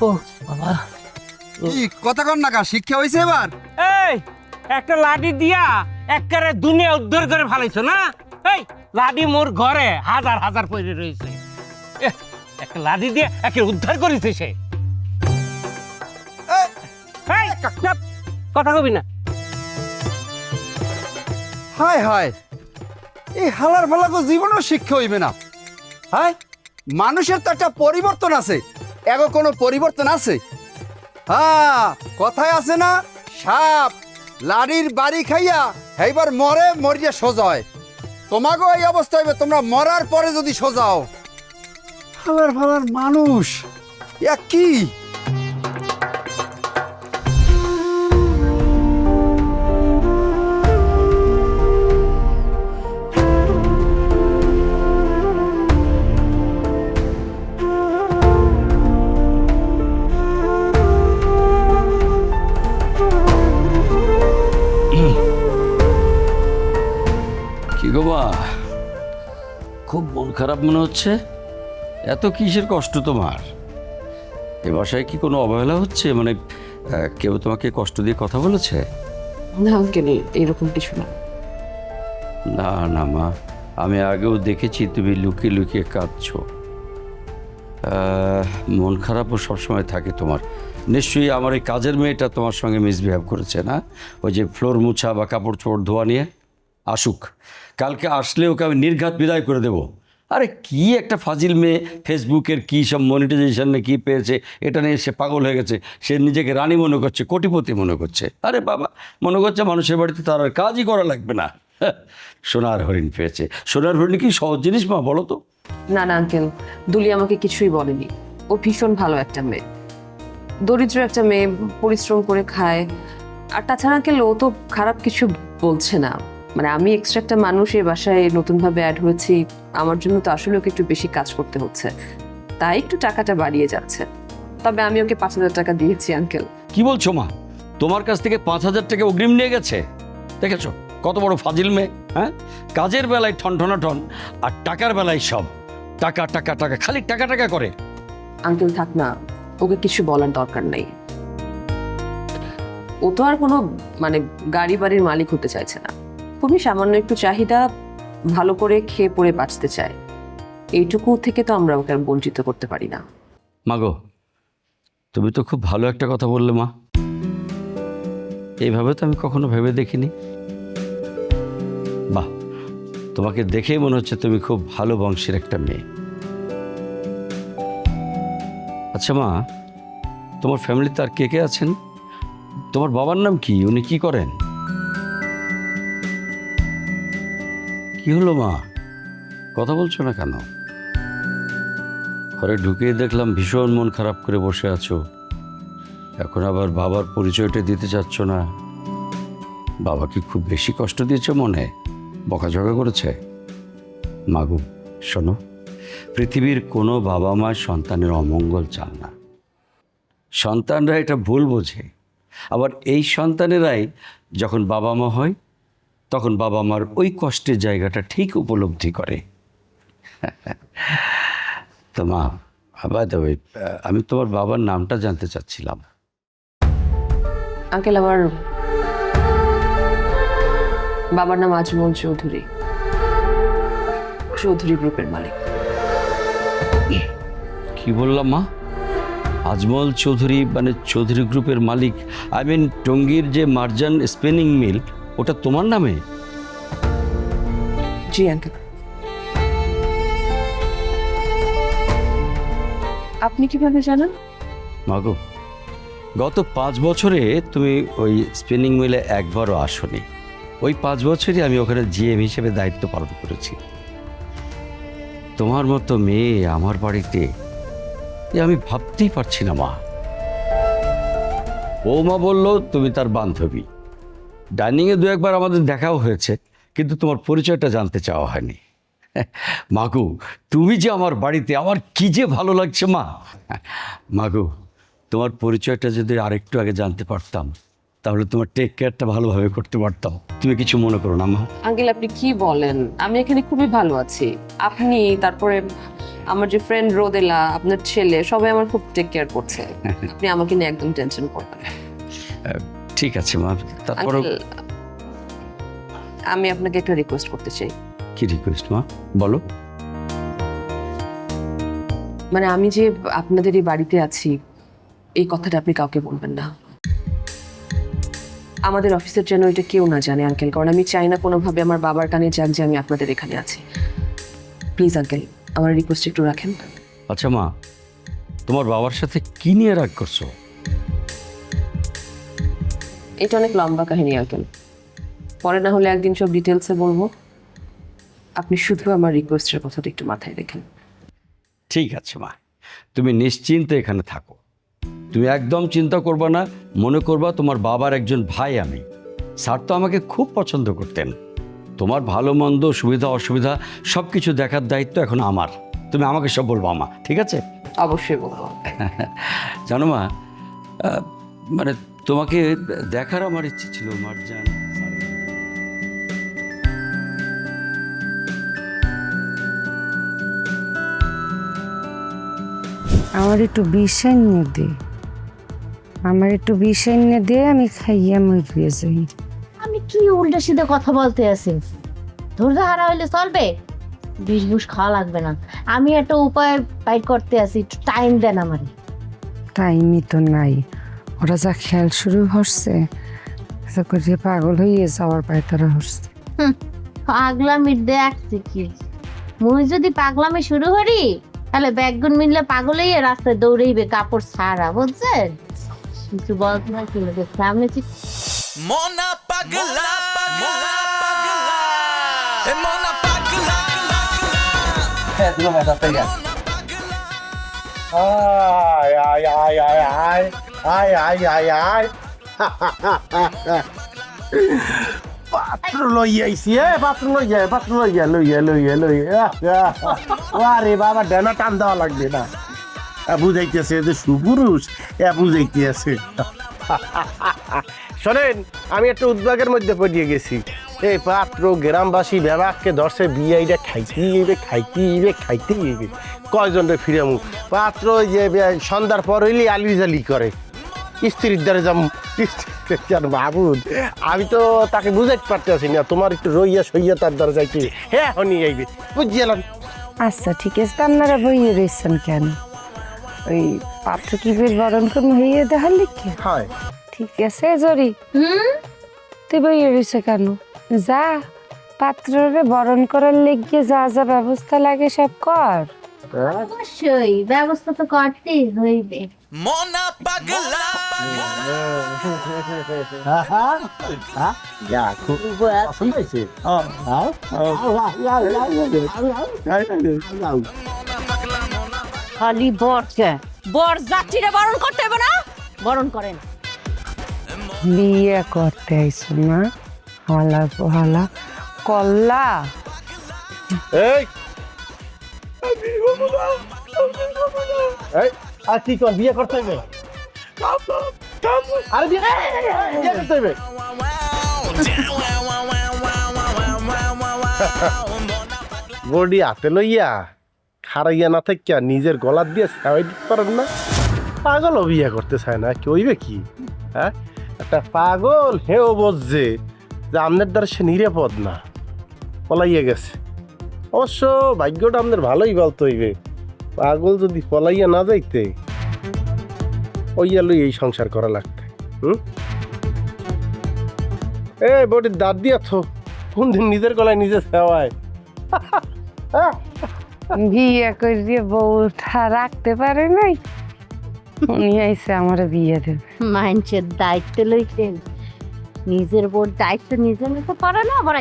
ও বাবা, কি কথা কন না, শিক্ষা হয়েছে এবার? এই একটা লাঠি দিয়া একবারে দুনিয়া উদ্ধার করে ফেলাইছো না? এই লাঠি মোর ঘরে হাজার হাজার পড়ে রয়েছে, একটা লাঠি দিয়ে একে উদ্ধার করেছে সে। এই, চুপ, কথা কবি না। হায় হায়, এই হালার ফালাকো জীবনেও শিক্ষা হইবে না। হ্যাঁ, মানুষের তো একটা পরিবর্তন আছে, এগো কোনো পরিবর্তন আছে? হ্যাঁ, কথায় আছে না, সাপ লাড়ির বাড়ি খাইয়া এইবার মরে মরিয়া সোজা হয়। তোমাকেও এই অবস্থা হইবে, তোমরা মরার পরে যদি সোজাও। হালার ফালার মানুষ কি খুব মন খারাপ মনে হচ্ছে। এত কিসের কষ্ট তোমার? এ বাসায় কি কোনো অবহেলা হচ্ছে? মানে কেউ তোমাকে কষ্ট দিয়ে কথা বলেছে? না আঙ্কেল, এরকম কিছু না। না না মা, আমি আগেও দেখেছি তুমি লুকিয়ে লুকিয়ে কাঁদছো। মন খারাপও সবসময় থাকে তোমার। নিশ্চয়ই আমার এই কাজের মেয়েটা তোমার সঙ্গে মিসবিহেভ করেছে না? ওই যে ফ্লোর মুছা বা কাপড় চোপড় ধোয়া নিয়ে। আসুক, কালকে আসলে ওকে আমি নির্ঘাত বিদায় করে দেব। আরে কি একটা ফাজিল মেয়ে, ফেসবুকের কী সব মনিটাইজেশন কি পেয়েছে এটা নিয়ে সে পাগল হয়ে গেছে। সে নিজেকে রানী মনে করছে, কোটিপতি মনে করছে। আরে বাবা, মনে করছে মানুষের বাড়িতে তার আর কাজই করা লাগবে না। সোনার হরিণ পেয়েছে। সোনার হরিণ কি সহজ জিনিস মা, বলো তো? না না আঙ্কেল, দুলি আমাকে কিছুই বলেনি। ও ভীষণ ভালো একটা মেয়ে, দরিদ্র একটা মেয়ে, পরিশ্রম করে খায়। আর তাছাড়া আঙ্কেল ও তো খারাপ কিছু বলছে না। মানে আমি এক্সট্রা একটা মানুষ এই বাসায় নতুনভাবে অ্যাড হয়েছি, আমার জন্য তো আসলে ওকে একটু বেশি কাজ করতে হচ্ছে, তাই একটু টাকাটা বাড়িয়ে যাচ্ছে। তবে আমি ওকে 5,000 টাকা দিয়েছি আঙ্কেল। কি বলছো মা? তোমার কাছ থেকে 5,000 টাকা অগ্রিম নিয়ে গেছে? দেখেছো কত বড় ফাজিল মেয়ে? হ্যাঁ, কাজের বেলায় ঠন আর টাকার বেলায় সব টাকা টাকা টাকা, খালি টাকা টাকা করে। আঙ্কেল থাক না, ওকে কিছু বলার দরকার নেই। ও তো আর কোনো মানে গাড়ি বাড়ির মালিক হতে চাইছে না, খুবই সামান্য একটু চাহিদা, ভালো করে খেয়ে পড়ে বাঁচতে চায়। এইটুকু থেকে তো আমরা ওকে আর বঞ্চিত করতে পারি না। মাগো, তুমি তো খুব ভালো একটা কথা বললে মা। এইভাবে তো আমি কখনো ভেবে দেখিনি। বাহ, তোমাকে দেখেই মনে হচ্ছে তুমি খুব ভালো বংশের একটা মেয়ে। আচ্ছা মা, তোমার ফ্যামিলিতে আর কে কে আছেন? তোমার বাবার নাম কি? উনি কি করেন? কি হলো মা, কথা বলছো না কেন? ঘরে ঢুকিয়ে দেখলাম ভীষণ মন খারাপ করে বসে আছো। এখন আবার বাবার পরিচয়টা দিতে চাচ্ছ না। বাবা কি খুব বেশি কষ্ট দিয়েছে মনে? বকাঝকা করেছে? মাগু শোনো, পৃথিবীর কোনো বাবা মা সন্তানের অমঙ্গল চান না। সন্তানরা এটা ভুল বোঝে। আবার এই সন্তানেরাই যখন বাবা মা হয় তখন বাবা মার ওই কষ্টের জায়গাটা ঠিক উপলব্ধি করে। তো মা, আবার দেবে, আমি তোমার বাবার নামটা জানতে চাচ্ছিলাম। আঙ্কেল আমার বাবার নাম আজমল চৌধুরী, চৌধুরী গ্রুপের মালিক। কি বললাম মা? আজমল চৌধুরী মানে চৌধুরী গ্রুপের মালিক? আই মিন টঙ্গীর যে মার্জান স্পিনিং মিল, ওটা তোমার নামে? জি আঙ্কেল। আপনি কিভাবে জানেন? মাগো, গত 5 বছরে তুমি ওই স্পিনিং মিলে একবারও আসোনি। ওই 5 বছরই আমি ওখানে জিএম হিসেবে দায়িত্ব পালন করেছি। তোমার মতো মেয়ে আমার বাড়িতে, এ আমি ভাবতেই পারছি না মা। বৌমা বলল তুমি তার বান্ধবী। ডাইনিংয়ে 2-1বার আমাদের দেখাও হয়েছে, কিন্তু তোমার পরিচয়টা জানতে চাওয়া হয়নি। মাগু, তুমি যে আমার বাড়িতে, আমার কি যে ভালো লাগছে মা। মাগু, তোমার পরিচয়টা যদি আরেকটু আগে জানতে পারতাম তাহলে তোমার টেক কেয়ারটা ভালোভাবে করতে পারতাম। তুমি কিছু মনে করো না মা? আঙ্কেল আপনি কি বলেন? আমি এখানে খুবই ভালো আছি। আপনি, তারপরে আমার যে ফ্রেন্ড রোদেলা, আপনার ছেলে, সবাই আমার খুব টেক কেয়ার করছে। আপনি আমাকে নিয়ে একদম টেনশন করবেন না। ঠিক আছে মা, তারপরে আঙ্কেল, আমি আপনাকে একটা রিকোয়েস্ট করতে চাই। কি রিকোয়েস্ট মা, বলো। মানে আমি যে আপনাদের এই বাড়িতে আছি, এই কথাটা আপনি কাউকে বলবেন না। আমাদের অফিসের যেন এটা কেউ না জানে আঙ্কেল, কারণ আমি চাই না কোনোভাবে আমার বাবার কানে যাক যে আমি আপনাদের এখানে আছি। প্লিজ আঙ্কেল, আমার রিকোয়েস্ট একটু রাখেন। আচ্ছা মা, তোমার বাবার সাথে কি নিয়ে রাগ করছো? এটা অনেক লম্বা কাহিনী আঙ্কেল, পরে না হলে একদিন সব ডিটেলসে বলবো। আপনি শুধু আমার রিকোয়েস্টের কথাটা একটু মাথায় রেখেন। ঠিক আছে মা, তুমি নিশ্চিন্তে এখানে থাকো। তুমি একদম চিন্তা করবা না। মনে করবা তোমার বাবার একজন ভাই আমি। স্যার তো আমাকে খুব পছন্দ করতেন। তোমার ভালো মন্দ, সুবিধা অসুবিধা সব কিছু দেখার দায়িত্ব এখন আমার। তুমি আমাকে সব বলবো মা, ঠিক আছে? অবশ্যই বলবো। জানো মা, মানে তোমাকে দেখার আমার ইচ্ছে ছিল মার্জান। আমার একটু বিষ এনে দে, আমার একটু বিষ এনে দে, আমি খাইয়া মরিয়ে যাই। আমি কি উল্টা সিধে কথা বলতে আছি? ধৈর্য হারা হইলে চলবে? বিষ বুষ খাওয়া লাগবে না, আমি একটা উপায় বাইর করতে আছি, একটু টাইম দেন আমারে। টাইমই তো নাই, ওরা যা খেয়াল শুরু হচ্ছে করিয়ে পাগল হয়ে যাওয়ার পায় তারা হচ্ছে। পাগলামির দেখছি কি, মুই যদি পাগলামি শুরু করি তাহলে ব্যাগগুন মিললে পাগল হইয়া রাস্তায় দৌড়াইবে কাপড় ছাড়া, বুঝছেন? কিছু বলতে না কি সামনে মনা পাগলা মনা পাগলা হ্যাঁ তুমি মজা পেয়ে গেল। আয় আয় আয় আয় আয় আয় আয় আয় আয় পাত্র লই আইছি, পাত্র লই আরে বাবা ডানা টান দেওয়া লাগবে না, বুঝাইতেছে যে সুপুরুষ, বুঝাইতেছে। শোনেন, আমি একটা উদ্বেগের মধ্যে পড়িয়ে গেছি। এই পাত্র গ্রামবাসী ব্যাপারকে ধরছে বিয়ে খাইতে কয়জনরে ফিরামু। পাত্র যে সন্ধ্যার পর হইলে আলি জালি করে, স্ত্রীর দ্বারে যাম। বাবুদ, আমি তো তাকে বুঝাইতে পারতেছি না, তোমার একটু রইয়া সইয়া তার দ্বারা যাইতে। হ্যাঁ হনি আইবে, বুঝছিলাম। আচ্ছা ঠিক আছে, আপনারা বইয়ে রয়েছেন কেন? ওই পাত্র কি বের বরণ করবো হইয়ে দেখার লিখে? হয় ঠিক আছে জরি, তুই বইয়ে রয়েছে কেন? যা পাত্ররে বরণ করার লেগে যা যা ব্যবস্থা লাগে সব কর। অবশ্যই ব্যবস্থা তো করতেই হইবে। মনা পাগলা খালি বরকে বর যাত্রীরা বরণ করতে হবে না? বরণ করেন। বিয়ে করতে আইসো না, হলা পোহালা কল্লা। এই আর কি কর, বিয়ে করতে হবে? আরে বিয়ে করতে হবে। বডি হাতে লইয়া খারাইয়া না থাকিয়া নিজের গলার দিয়ে ছাওয়াই দিতে পারেন না? পাগলও বিয়ে করতে চায় না, কি হইবে কি? হ্যাঁ, একটা পাগল হেও বুঝছে যে আপনার দ্বারা সে নিরাপদ না, পলাইয়া গেছে। অবশ্য ভাগ্যটা আমাদের ভালোই বলতে হইবে, পাগল যদি পলাইয়া না যাইতে ওইয়া লই এই সংসার করা লাগতে। এ বডির দাঁত দিয়া থো, কোন দিন নিজের গলায় নিজে সেওয়ায়। বিয়ে করে বউটা রাখতে পারে নাই, উনি আইসে আমার বিয়ে দেবে। মানুষের দায়িত্ব লইতেন, নিজের বোর দায়িত্ব নিজে নিতে পারে না, আবার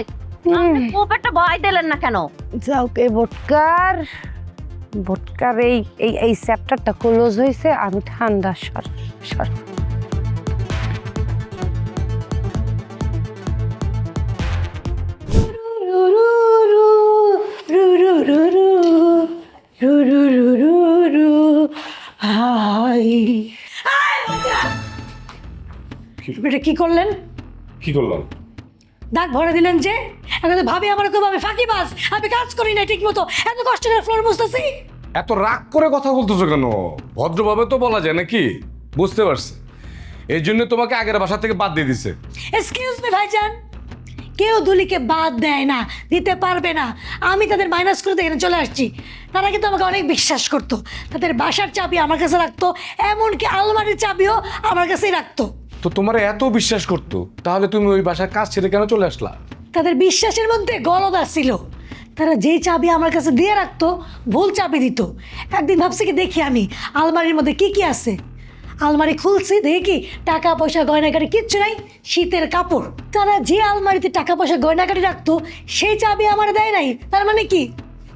একটা ভয় দিলেন না কেন? যাও কে বটকার এই এই এই চ্যাপ্টারটা ক্লোজ হয়েছে, আমি ঠান্ডা সর সর। এটা কি করলেন? কি করলাম? দাগ ভরে দিলেন যে। এখন ভাবি আমার খুব আমি ফাঁকিবাজ, আমি কাজ করি না ঠিক মতো, এত কষ্ট করে ফ্লোর মুছতেছি। এত রাগ করে কথা বলতেছো কেন? ভদ্রভাবে তো বলা যায় নাকি? বুঝতে পারছি, এই জন্য তোমাকে আগের বাসা থেকে বাদ দিয়ে দিছে। এক্সকিউজ মি ভাইজান, কেউ দুলিকে বাদ দেয় না, দিতে পারবে না। আমি তাদের মাইনাস করে এখানে চলে আসছি। তারা কিন্তু আমাকে অনেক বিশ্বাস করতো, তাদের বাসার চাবি আমার কাছে রাখতো, এমনকি আলমারির চাবিও আমার কাছেই রাখতো। তো তোমার এত বিশ্বাস করতো, তাহলে তুমি ওই বাসার কাজ ছেড়ে কেন চলে আসলা? তাদের বিশ্বাসের মধ্যে গলদ ছিল। তারা যেই চাবি আমার কাছে দিয়ে রাখতো, ভুল চাবি দিত। একদিন ভাবছি কি দেখি আমি আলমারির মধ্যে কি কি আছে। আলমারি খুলছি, দেখি টাকা পয়সা গয়নাগাড়ি কিচ্ছু নাই, শীতের কাপড়। তারা যে আলমারিতে টাকা পয়সা গয়নাগাড়ি রাখতো সেই চাবি আমার দেয় নাই। তার মানে কি?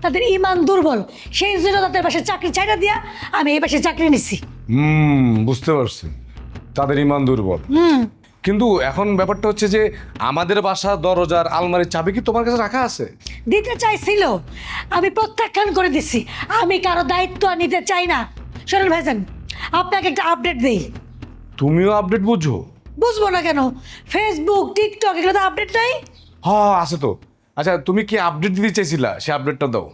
তাদের ইমান দুর্বল, সেই জন্য তাদের বাসায় চাকরি ছাইড়া দিয়া আমি এই বাসায় চাকরি নিছি। বুঝতে পারছি, তাদের ইমান দুর্বল। কিন্তু এখন ব্যাপারটা হচ্ছে যে আমাদের বাসা দরজার আলমারির চাবি কি তোমার কাছে রাখা আছে? দিতে চাইছিল, আমি প্রত্যাখ্যান করে দিছি। আমি কারো দায়িত্ব নিতে চাই না। শোনেন ভাইজান, আপনাকে একটা আপডেট দেই। তুমিও আপডেট বুঝো? বুঝবো না কেন? ফেসবুক, টিকটক, এগুলো তো আপডেট নাই? হ্যাঁ আছে তো। আচ্ছা তুমি কি আপডেট দিতে চাইছিলা, সে আপডেটটা দাও।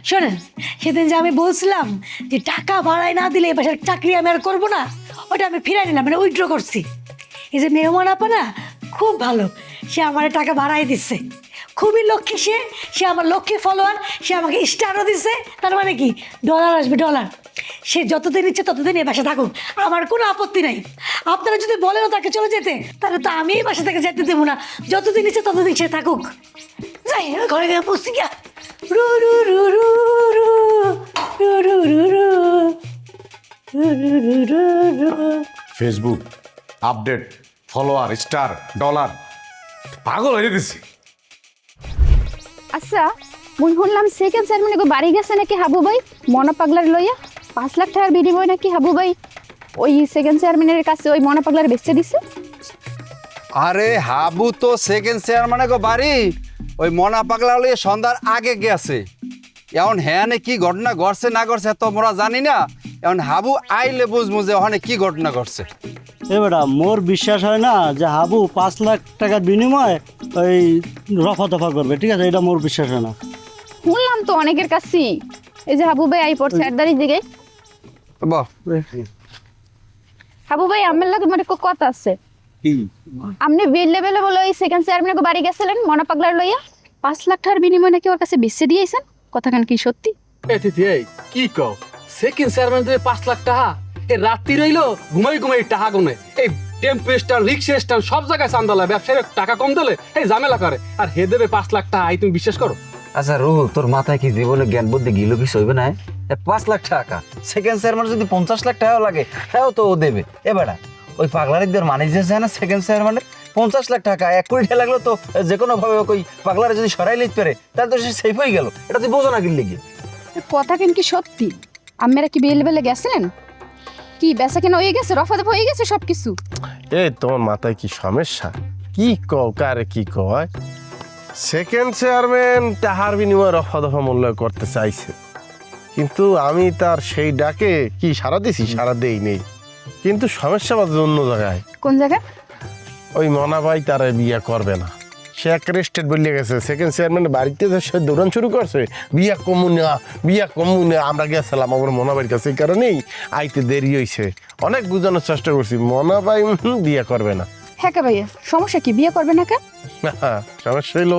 শোনেন, সেদিন যে আমি বলছিলাম যে টাকা ভাড়ায় না দিলে এ বাসার চাকরি আমি আর করবো না, ওটা আমি ফিরাই নিলাম, মানে উইথড্র করছি। এই যে মেহমান আপা না, খুব ভালো, সে আমার টাকা ভাড়াই দিচ্ছে, খুবই লক্ষ্মী সে আমার লক্ষ্মী ফলোয়ার, সে আমাকে স্টারও দিচ্ছে। তার মানে কি, ডলার আসবে ডলার। সে যতদিন ইচ্ছে ততদিন এই বাসা থাকুক, আমার কোনো আপত্তি নাই। আপনারা যদি বলেন তাকে চলে যেতে, তাহলে তো আমি এই বাসা থেকে যেতে দেবো না, যতদিন ইচ্ছে ততদিন সে থাকুক। যাই ঘরে গিয়ে বসছি গিয়া, রু রু রু রু রু রু রু রু রু রু রু রু রু। Facebook update, follower, star, dollar, পাগল হয়ে দিছি। আচ্ছা, মুই শুনলাম সেকেন্ড চেয়ারম্যান বাড়ি গেছে নাকি হাবু ভাই মনা পাগলার লইয়া, 5 লাখ টাকার বিনিময় নাকি হাবু ভাই ওই সেকেন্ড চেয়ারম্যানের কাছে ওই মনা পাগলার বেচতে দিছে। আরে হাবু তো সেকেন্ড চেয়ারম্যানে গো বাড়ি ওই মনা পাগলা লইয়া সন্ধ্যার আগে গেছে। এখন হ্যাঁ কি ঘটনা ঘটছে না ঘটছে তো আমরা জানি না। এখন হাবু আইলে বুঝবো যে ওখানে কি ঘটনা ঘটছে। এ বেটা, মোর বিশ্বাস হয় না যে হাবু 5 লাখ টাকার বিনিময়ে ওই রফা দফা করবে, ঠিক আছে? এটা মোর বিশ্বাস হয় না। শুনলাম তো অনেকের কাছেই, এই যে হাবু ভাই আই পড়ছে আড্ডারির দিকে। বাহ, হাবু ভাই আমার লাগে মানে কথা আছে। কি আপনি বিল লেভেলে বলে ওই সেকেন্ড চেয়ারম্যানের বাড়ি গেছিলেন মনা পাগলার লইয়া, 5 লাখ টাকার বিনিময় নাকি ওর কাছে বেচে দিয়েছেন, কথাখান কি সত্যি? কি কও, সেকেন্ড চেয়ারম্যান 5 লাখ টাকা এ রাত্রি রইলো ঘুমাই টাকা গুনে। এই টেম্পো স্ট্যান্ড, রিক্সা স্ট্যান্ড সব জায়গায় চান্দালা, ব্যবসায়ী টাকা কম দিলে এই ঝামেলা করে, আর হে দেবে 5 লাখ টাকা। আই তুমি বিশ্বাস করো? আচ্ছা রুহুল, তোর মাথায় কি জীবনে জ্ঞান বুদ্ধি গিলো কিছু হইবে না? 5 লাখ টাকা সেকেন্ড চেয়ারম্যান যদি 50 লাখ টাকাও লাগে তাও তো ও দেবে। এবারে ওই পাগলারিদের মানে যে না সেকেন্ড চেয়ারম্যানের 50 লাখ টাকা 1 কোটি টাকা লাগলো তো যে কোনো ভাবে ওই পাগলারে যদি সরাই লিখতে পারে তাহলে তো সে সেফ হয়ে গেল। এটা তুই বোঝো না কি লিখে? কথাখান কি সত্যি? আপনারা কি বিল লেভেলে গেছিলেন? কি বেচা কেনা হয়ে গেছে, রফা দফা হয়ে গেছে সব কিছু? এ তোমার মাথায় কি সমস্যা? কি কও, কারে কি কয়? সেকেন্ড চেয়ারম্যান টাহার বিনিময়ে রফা দফা মূল্য করতে চাইছে, কিন্তু আমি তার সেই ডাকে কি সাড়া দিছি? সাড়া দেই নেই। কিন্তু সমস্যা বাদ অন্য জায়গায়। কোন জায়গায়? ওই মনা ভাই তারা বিয়ে করবে না, সে একটা স্টেট বলে গেছে। সেকেন্ড চেয়ারম্যান বাড়িতে যে সে দৌড়ান শুরু করছে, বিয়া কমুনা। আমরা গেছিলাম আমার মনা ভাইয়ের কাছে, এই কারণেই আইতে দেরি হয়েছে। অনেক বোঝানোর চেষ্টা করছি, মনা ভাই বিয়ে করবে না। হ্যাঁ ভাইয়া, সমস্যা কি, বিয়ে করবে না কেন? সমস্যা হইলো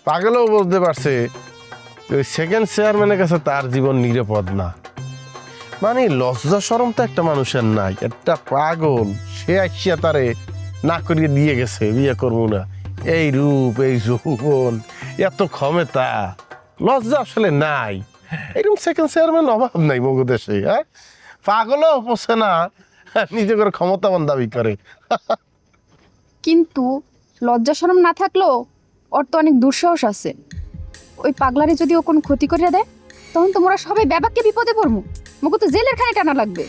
পাগলও বুঝতে পারছে ওই সেকেন্ড চেয়ারম্যানের কাছে তার জীবন নিরাপদ না। মানে লজ্জা শরম তো একটা মানুষের নাই। একটা পাগল সে আসিয়া তারে না করিয়ে দিয়ে গেছে বিয়ে করবো না। এই রূপ, এই যৌবন, এত ক্ষমতা, লজ্জা আসলে নাই। এরকম সেকেন্ড চেয়ারম্যান অভাব নাই মগু দেশে। হ্যাঁ, পাগলও পোষে না, নিজে করে ক্ষমতাবান দাবি করে। কিন্তু লজ্জা শরম না থাকলেও ওর তো অনেক দুঃসাহস আছে। ওই পাগলারে যদি ও কোনো ক্ষতি করে দেয়, তখন তোমরা সবাই ব্যাপারকে বিপদে পড়বো, মুখ তো জেলের খানে টানা লাগবে।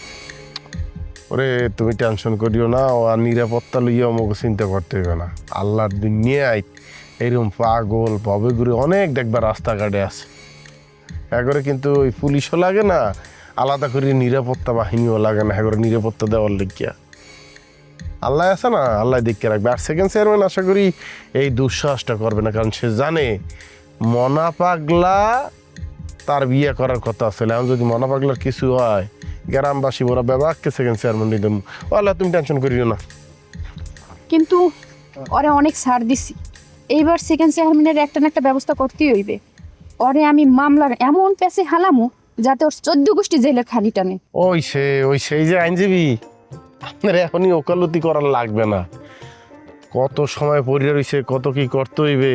ওরে তুমি টেনশন করিও না, ও আর নিরাপত্তা লইয়া আমাকে চিন্তা করতে হবে না। আল্লাহর দুনিয়ায় এরকম পাগল ভবে ঘুরে অনেক দেখবার রাস্তাঘাটে আছে। একবারে কিন্তু ওই পুলিশও লাগে না, আলাদা করে নিরাপত্তা বাহিনীও লাগে না, একবারে নিরাপত্তা দেওয়ার লেগিয়া। আল্লাহ আছে না, আল্লাহ দেখে রাখবে। আর সেকেন্ড চেয়ারম্যান আশা করি এই দুঃসাহসটা করবে না, কারণ সে জানে মনা পাগলা তার বিয়ে করার কথা আছে। এখন যদি মনা পাগলার কিছু হয়, গ্রামবাসী ওরা ব্যাপারকে সেকেন্ড চেয়ারম্যান দিয়ে দেবো। আল্লাহ তুমি টেনশন করিও না। কিন্তু ওরে অনেক ছাড় দিছি, এইবার সেকেন্ড চেয়ারম্যানের একটা না একটা ব্যবস্থা করতেই হইবে। ওরে আমি মামলার এমন পেছে হালামু যাতে ওর 14 গোষ্ঠী জেলের খালি টানে। ওই সেই যে আইনজীবী, আপনার এখনই ওকালতি করার লাগবে না। কত সময় পড়ে রয়েছে, কত কি করতে হইবে।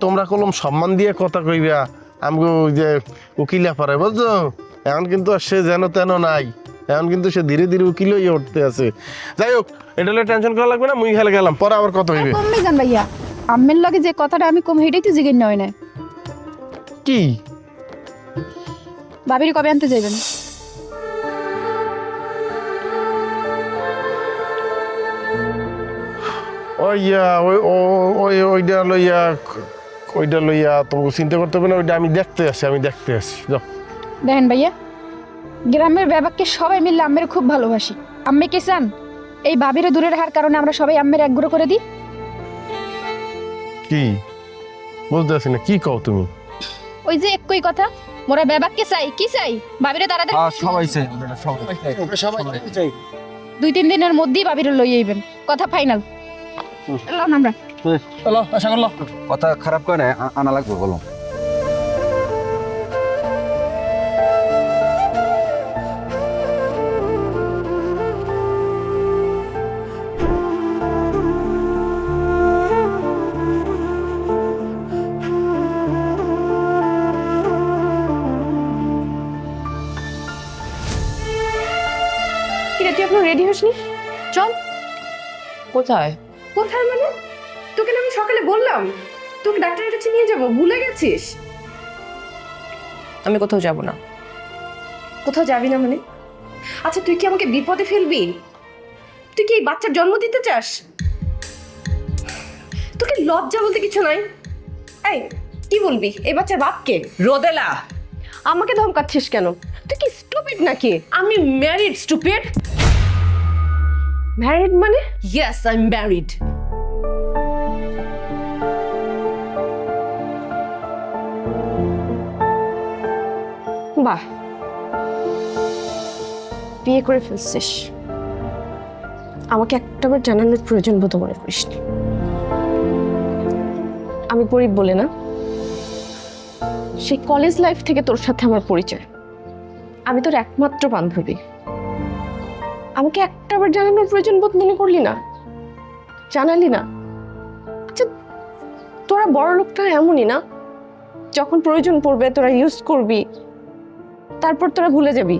তোমরা কলম সম্মান দিয়ে কথা কইবা, আমি ওই যে উকিলা পারে বুঝছো। এখন কিন্তু সে যেন তেন নাই, এখন কিন্তু সে ধীরে ধীরে উকিল হয়ে উঠতে আছে। যাই হোক, এটা টেনশন করা লাগবে না, মুই খেলে গেলাম, পরে আবার কথা হইবে। কমবে জান ভাইয়া, আম্মের লগে যে কথাটা আমি কম হেঁটেই তো জিজ্ঞেস নয় না। কি ভাবির কবে আনতে যাইবেন? ওইটা লইয়া তোমাকে চিন্তা করতে হবে না, ওইটা আমি দেখতে আসি। দেখেন ভাইয়া, গ্রামের ব্যাপারকে সবাই মিললে আম্মের খুব ভালোবাসি। আম্মে কি চান এই ভাবিরে দূরে রাখার কারণে আমরা সবাই আম্মের একগুঁড়ো করে দিই? কি বুঝতে পারছি না কি কও তুমি? ওই যে একই কথা, মোরা বেবাককে চাই কি চাই, ভাবিরে তাড়াতাড়ি সবাই চাই, চাই 2-3 দিনের মধ্যেই ভাবিরে লই আইবেন, কথা ফাইনাল। এলাম আমরা। চলো আশা করলো। কথা খারাপ করে না, আনা লাগবে বলো। কিরে তুই এখনো রেডি হসনি? চল। কোথায়? কোথায় মানে? তোকে না আমি সকালে বললাম তোকে ডাক্তারের কাছে নিয়ে যাবো, ভুলে গেছিস? আমি কোথাও যাব না। কোথাও যাবি না মানে? আচ্ছা তুই কি আমাকে বিপদে ফেলবি? তুই কি এই বাচ্চার জন্ম দিতে চাস? তোকে লজ্জা বলতে কিছু নাই? এই কি বলবি, এই বাচ্চার বাপকে? রোদেলা, আমাকে ধমকাচ্ছিস কেন? তুই কি স্টুপিড নাকি? আমি ম্যারিড স্টুপিড? ম্যারিড মানে? Yes I am married. বাহ, বিয়ে করে ফেলছিস। আমাকে একটাবার জানানোর প্রয়োজন বোধ মনে করিস নি। আমি গরিব বলে না, সেই কলেজ লাইফ থেকে তোর সাথে আমার পরিচয়। আমি তোর একমাত্র বান্ধবী। আমাকে একটাবার জানানোর প্রয়োজন বোধ মনে করলি না, জানালি না। আচ্ছা তোরা বড় লোকটা এমনই না, যখন প্রয়োজন পড়বে তোরা ইউজ করবি, তারপর তোরা ভুলে যাবি।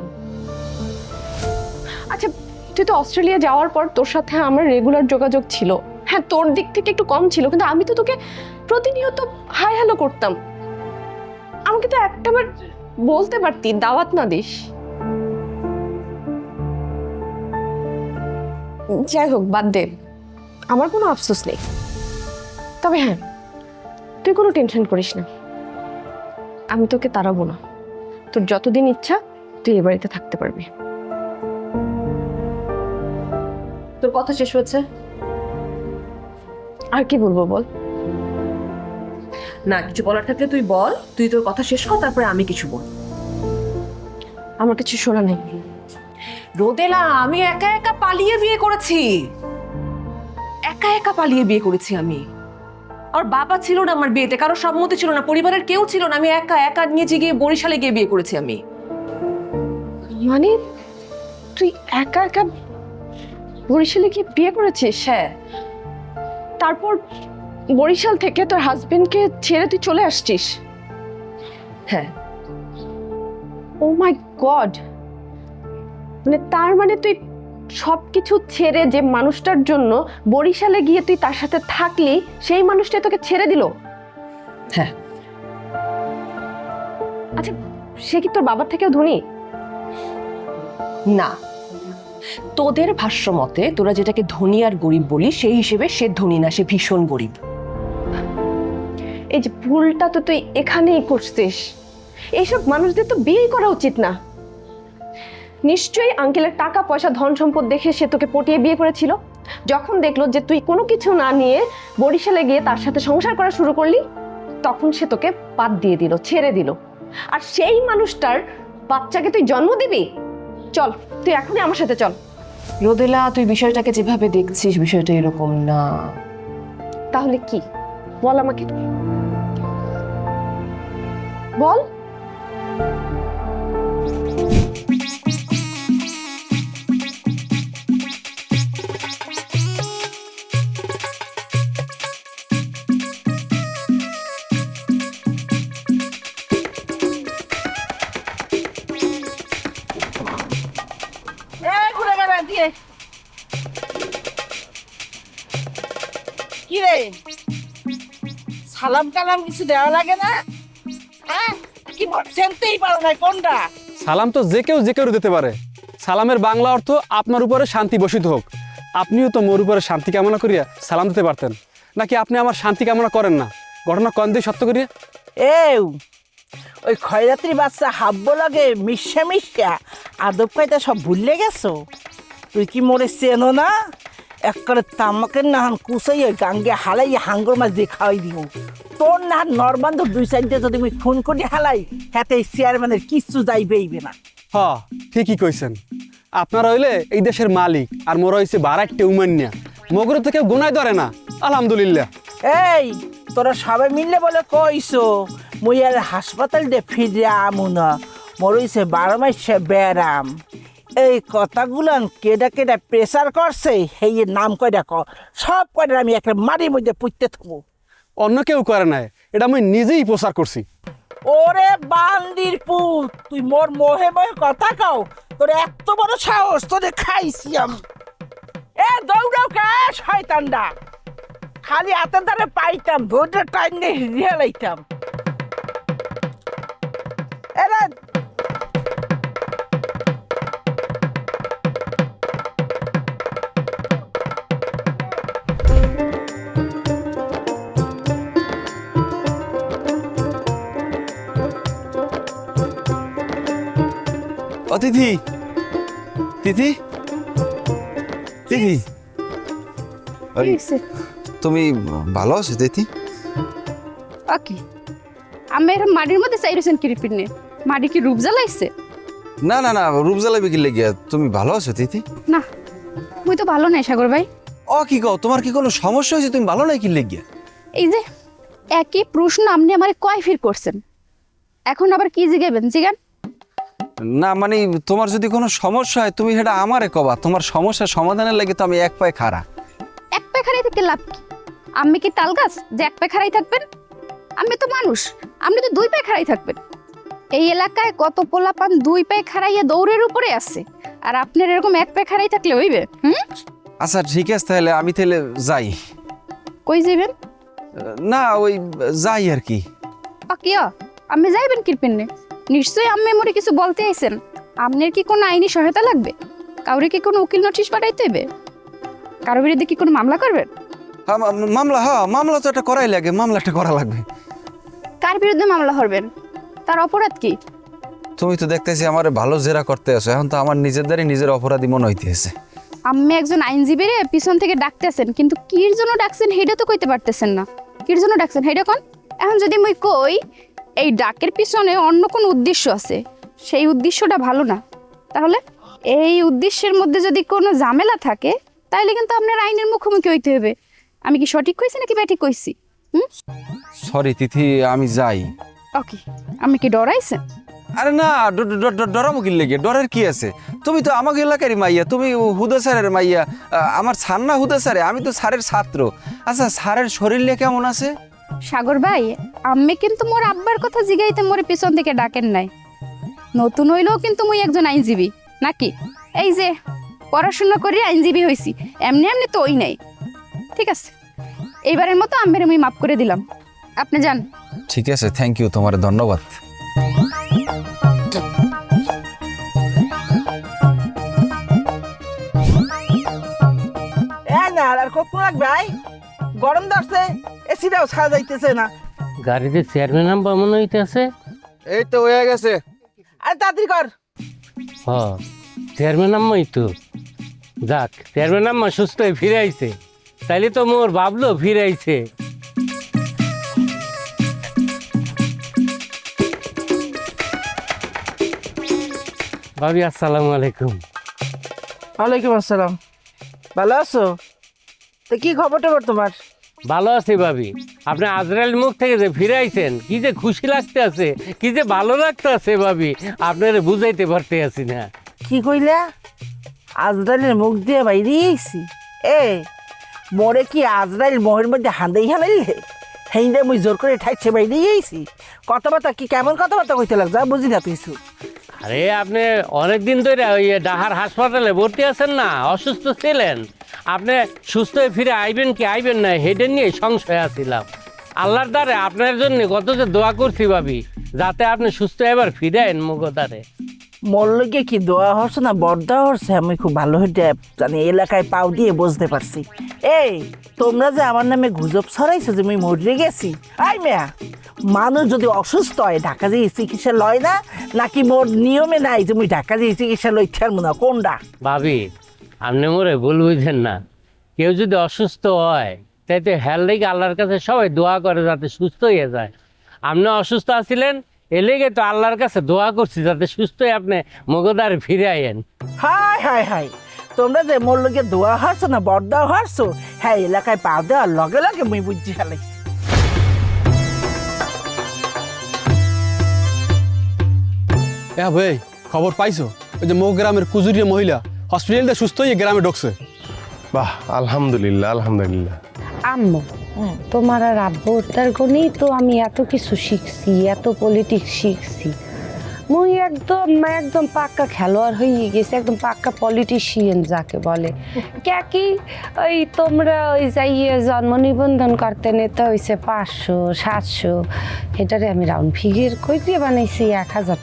আচ্ছা তুই তো অস্ট্রেলিয়া যাওয়ার পর তোর সাথে আমার রেগুলার যোগাযোগ ছিল। হ্যাঁ তোর দিক থেকে একটু কম ছিল, কিন্তু আমি তো তোকে প্রতিনিয়ত হাই হ্যালো করতাম। আমাকে তো একটাবার বলতে পারতি, দাওয়াত না দিস। যাই হোক বাদ দে, আমার কোনো আফসোস নেই। তবে হ্যাঁ, তুই কোনো টেনশন করিস না, আমি তোকে তাড়াবো না। তোর যতদিন ইচ্ছা তুই এ বাড়িতে থাকতে পারবি। তোর কথা শেষ হয়েছে? আর কি বলবো বল? না কিছু বলার থাকলে তুই বল, তুই তোর কথা শেষ কর, তারপরে আমি কিছু বল। আমার কিছু শোনা নেই। রোদেলা, আমি একা একা পালিয়ে বিয়ে করেছি। একা একা পালিয়ে বিয়ে করেছি আমি। আর বাবা ছিল না আমার বিয়েতে, কারো সম্মতি ছিল না, পরিবারের কেউ ছিল না। আমি একা একা নিয়ে গিয়ে বরিশালে গিয়ে বিয়ে করেছি আমি। মানে তুই একা একা বরিশালে গিয়ে বিয়ে করেছিস? হ্যাঁ। তারপর বরিশাল থেকে তোর হাজবেন্ডকে ছেড়ে তুই চলে আসছিস? হ্যাঁ। ও মাই গড, মানে তার মানে তুই সবকিছু ছেড়ে যে মানুষটার জন্য বরিশালে গিয়ে তুই তার সাথে থাকলি, সেই মানুষটাই তোকে ছেড়ে দিল? হ্যাঁ। আচ্ছা সে কি তোর বাবার থেকেও ধনী? না, তোদের ভাষ্য মতে তোরা যেটাকে ধনী আর গরিব বলি, সেই হিসেবে সে ধনী না, সে ভীষণ গরিব। এই যে ভুলটা তো তুই এখানেই করছিস। এইসব মানুষদের তো বিয়ে করা উচিত না। নিশ্চয়ই আঙ্কেলের টাকা পয়সা ধন সম্পদ দেখে সে তোকে পটিয়ে বিয়ে করেছিল। যখন দেখলো যে তুই কোনো কিছু না নিয়ে বরিশালে গিয়ে তার সাথে সংসার করা শুরু করলি, তখন সে তোকে বাদ দিয়ে দিল, ছেড়ে দিল। আর সেই মানুষটার বাচ্চাকে তুই জন্ম দিবি? চল তুই এখনই আমার সাথে চল। রোদেলা, তুই বিষয়টাকে যেভাবে দেখছিস বিষয়টা এরকম না। তাহলে কি বল আমাকে, বল। কি রে, সালাম কালাম কিছু দেওয়া লাগে না? হ্যাঁ কি সেনতেই পারো না কোনটা? সালাম তো যে কেউ দিতে পারে। সালামের বাংলা অর্থ আপনার উপরে শান্তি বসিত হোক। আপনিও তো মোর উপরে শান্তি কামনা করিয়া সালাম দিতে পারতেন, নাকি আপনি আমার শান্তি কামনা করেন না? ঘটনা কন দিয়ে সত্য করিয়া। ওই খয়রাত্রী বাচ্চা হাব্য লাগে মিশা আদব কায়দা সব ভুললে গেছো? তুই কি মোরে চেনো না? একবারে তামাকের নাহান কুচাই গাঙ্গে হালাই হাঙ্গর মাছ দিয়ে খাওয়াই দিব তোর নাহান নরবান্ধ 2-4 যদি আমি খুন করে হালাই হাতে চেয়ারম্যানের কিচ্ছু যাইবেইবে না। হ ঠিকই কইছেন, আপনারা হইলে এই দেশের মালিক আর মোরা হইছে বারাইটে উমান্যা, মগর থেকে গুনাই ধরে না। আলহামদুলিল্লাহ। এই তোরা সবাই মিললে বলে কইছো মুই আর হাসপাতাল দিয়ে ফিরে আমু না, মোর হইছে 12 মাসে ব্যারাম। এই কথাগুলান কেডা কেডা প্রেসার করছে সেই নাম কয়টা ক, সব কয়টা আমি একটা মাটির মধ্যে পুঁততে থাকবো। অন্য কেউ করে নাই, এটা আমি নিজেই প্রচার করছি। ওরে বান্দির পুত, তুই মোর মোহে মোহে কথা কও, তোর এত বড় সাহস, তোরে খাইছি আমি। এ দৌড়াও কে শয়তানটা, খালি হাতের দ্বারে পাইতাম ধরে টাইনে হিরিয়ে লাইতাম। এরা অতিথি, তিথি, তিথি, তুমি ভালো আছো তিথি? ওকে, আমি এরকম মাটির মধ্যে চাইছেন কিরিপিনে, মাটি কি রূপ জ্বালাইছে? না না না, রূপ জ্বালাবি কি লেগে? তুমি ভালো আছো তিথি? না, মুই তো ভালো নাই সাগর ভাই। ও কি কও, তোমার কি কোনো সমস্যা হয়েছে? তুমি ভালো নাই কি লেগে? এই যে একই প্রশ্ন আপনি আমারে কয় ফির করছেন, এখন আবার কি জিগাবেন জিগান? না মানে তোমার যদি কোনো সমস্যা হয় তুমি সেটা আমারে কবা, তোমার সমস্যার সমাধানের লাগে তো আমি এক পায়ে খাড়া। এক পায়ে খাড়াই থেকে লাভ কি? আমি কি তাল গাছ যে এক পায়ে খাড়াই থাকবেন? আমি তো মানুষ, আপনি তো 2 পায়ে খাড়াই থাকবেন। এই এলাকায় কত পোলাপান 2 পায়ে খাড়াইয়া দৌড়ের উপরে আছে, আর আপনার এরকম এক পায়ে খাড়াই থাকলে হইবে? আচ্ছা ঠিক আছে, তাহলে আমি তাহলে যাই। কই যাবেন? না ওই যাই আর কি। কিয়া আমি যাইবেন কিরপিনে? নিশ্চয়ই আমি মোরে কিছু বলতে আইছেন। আপনার কি কোনো আইনি সহায়তা লাগবে? কাউরে কি কোনো উকিল নোটিশ পাঠাইতে হবে? কারো বিরুদ্ধে কি কোনো মামলা করবেন? মামলা? হ্যাঁ মামলা তো একটা করাই লাগে, মামলাটা করা লাগবে। কার বিরুদ্ধে মামলা করবেন? তার অপরাধ কি? তুমি তো দেখতেছি আমার ভালো জেরা করতে আছো, এখন তো আমার নিজের দ্বারাই নিজের অপরাধী মনে হইতেছে। আমি একজন আইনজীবীর পিছন থেকে ডাকতেছেন, কিন্তু কির জন্য ডাকছেন সেটা তো কইতে পারতেছেন না। কির জন্য ডাকছেন সেটা কোন? এখন যদি মুই কই এই ডাকের পিছনে অন্য কোনো উদ্দেশ্য আছে, সেই উদ্দেশ্যটা ভালো না, তাহলে এই উদ্দেশ্যের মধ্যে যদি কোনো ঝামেলা থাকে তাহলে কিন্তু আপনার আইনের মুখোমুখি হইতে হবে। আমি কি সঠিক কইছি নাকি ব্যাঠিক কইছি? সরি তিথি, আমি যাই। ওকে, আমি কি ডরাইছেন? আরে না, ডরাবো কি লেগে? ডরের কি আছে? তুমি তো আমাকে এলাকারই মাইয়া, তুমি হুদা স্যারের মাইয়া। আমার স্যার না হুদা স্যারে, আমি তো স্যারের ছাত্র। আচ্ছা স্যারের শরীর কেমন আছে? সাগর ভাই, আমি কিন্তু মোর আব্বার কথা জিগাইতে মোরে পিছন থেকে ডাকেন নাই। নতুন হইলেও কিন্তু মুই একজন আইনজীবী নাকি? এই যে পড়াশোনা করে আইনজীবী হইছি, এমনি এমনি তো ওই নাই। ঠিক আছে, এইবারের মতো আম্মের আমি মাফ করে দিলাম, আপনি যান। ঠিক আছে, থ্যাংক ইউ, তোমার ধন্যবাদ। না আর কত লাগবে? আই গরম ধরছে, এসিটাও ছাড়া যাইতেছে না। গাড়িতে চেয়ারম্যান নাম্বার মনে হইতেছে। এই তো হয়ে গেছে। আরে তাড়াতাড়ি কর। হ্যাঁ চেয়ারম্যান নাম্বারই তো। যাক, চেয়ারম্যান নাম্বার সুস্থ হয়ে ফিরে আইছে, তাইলে তো মোর ভাবলো ফিরে আইছে। ভাবি আসসালামু আলাইকুম। ওয়ালাইকুম আসসালাম। ভালো আছো? তো কি খবর টবর তোমার? ভালো আছি ভাবি। আপনি আজরাইল মুখ থেকে যে ফিরে আইছেন, কি যে খুশি লাগতে আছে, কি যে ভালো লাগতে আছে ভাবি, আপনারা বুঝাইতে পারতে আছি না। কি কইলা? আজরাইলের মুখ দিয়ে বাইরে আইছি? এ মোরে কি আজরাইল মোহের মধ্যে হান্দাই হালাইলে? হেইন্দা মুই জোর করে ঠাইছে বাইরে আইছি? কথাবার্তা কি কেমন কথাবার্তা কইতে লাগছে বুঝি না কিছু। আরে আপনি অনেকদিন ধরে ওই ডাহার হাসপাতালে ভর্তি আছেন না, অসুস্থ ছিলেন। আপনি সুস্থ হয়ে ফিরে আইবেন কি আইবেন না হেডে নিয়ে সংশয় আছিলাম। আল্লাহর দ্বারে আপনার জন্য কত যে দোয়া করছি ভাবি, যাতে আপনি সুস্থ এবার ফিরে আইন মুগদারে। মোর লগে কি দোয়া হচ্ছে না বর্দা হচ্ছে আমি খুব ভালো হয়ে জানি, এলাকায় পাও দিয়ে বুঝতে পারছি। এই তোমরা যে আমার নামে গুজব ছড়াইছো যে আমি মরে গেছি, আই মেয়া মানুষ যদি অসুস্থ হয় ঢাকা যেয়ে চিকিৎসা লয় না, নাকি মোর নিয়মে নাই যে মুই ঢাকা যেয়ে চিকিৎসা লই ছাড়বো না? কোনটা? ভাবি আপনি মোরে ভুল বুঝছেন না, কেউ যদি অসুস্থ হয় তাই তো হেল লেগে আল্লাহর কাছে সবাই দোয়া করে যাতে সুস্থ হয়ে যায়। আপনি অসুস্থ আছিলেন এ লেগে তো আল্লাহর কাছে দোয়া করছি যাতে সুস্থ হয়ে আপনি মগদার ফিরে আইন। হাই হাই হাই, তোমরা যে মোর লগে দোয়া হারছো না বর্দা হারছো, হ্যাঁ এলাকায় পা দেওয়ার লগে লগে মুই বুঝছি ফেলাইছি। হ্যাঁ ভাই, খবর পাইছো? ওই যে মো গ্রামের কুজুরিয়া মহিলা হসপিটালে সুস্থ হয়ে গ্রামে ঢুকছে। বাহ, আলহামদুলিল্লাহ আলহামদুলিল্লাহ। আম্মু, তোমার আর আব্বুর তার গনেই তো আমি এত কিছু শিখছি, এত পলিটিক্স শিখছি। মুই একদম একদম পাক্কা খেলোয়াড় হয়ে গেছে, একদম পাক্কা পলিটিশিয়ান যাকে বলে। কি ওই তোমরা ওই যাইয়ে জন্ম নিবন্ধন করতে নিতে হয়েছে 500 700, এটারে আমি রাউন্ড ফিগার কই দিয়ে বানাইছি 1000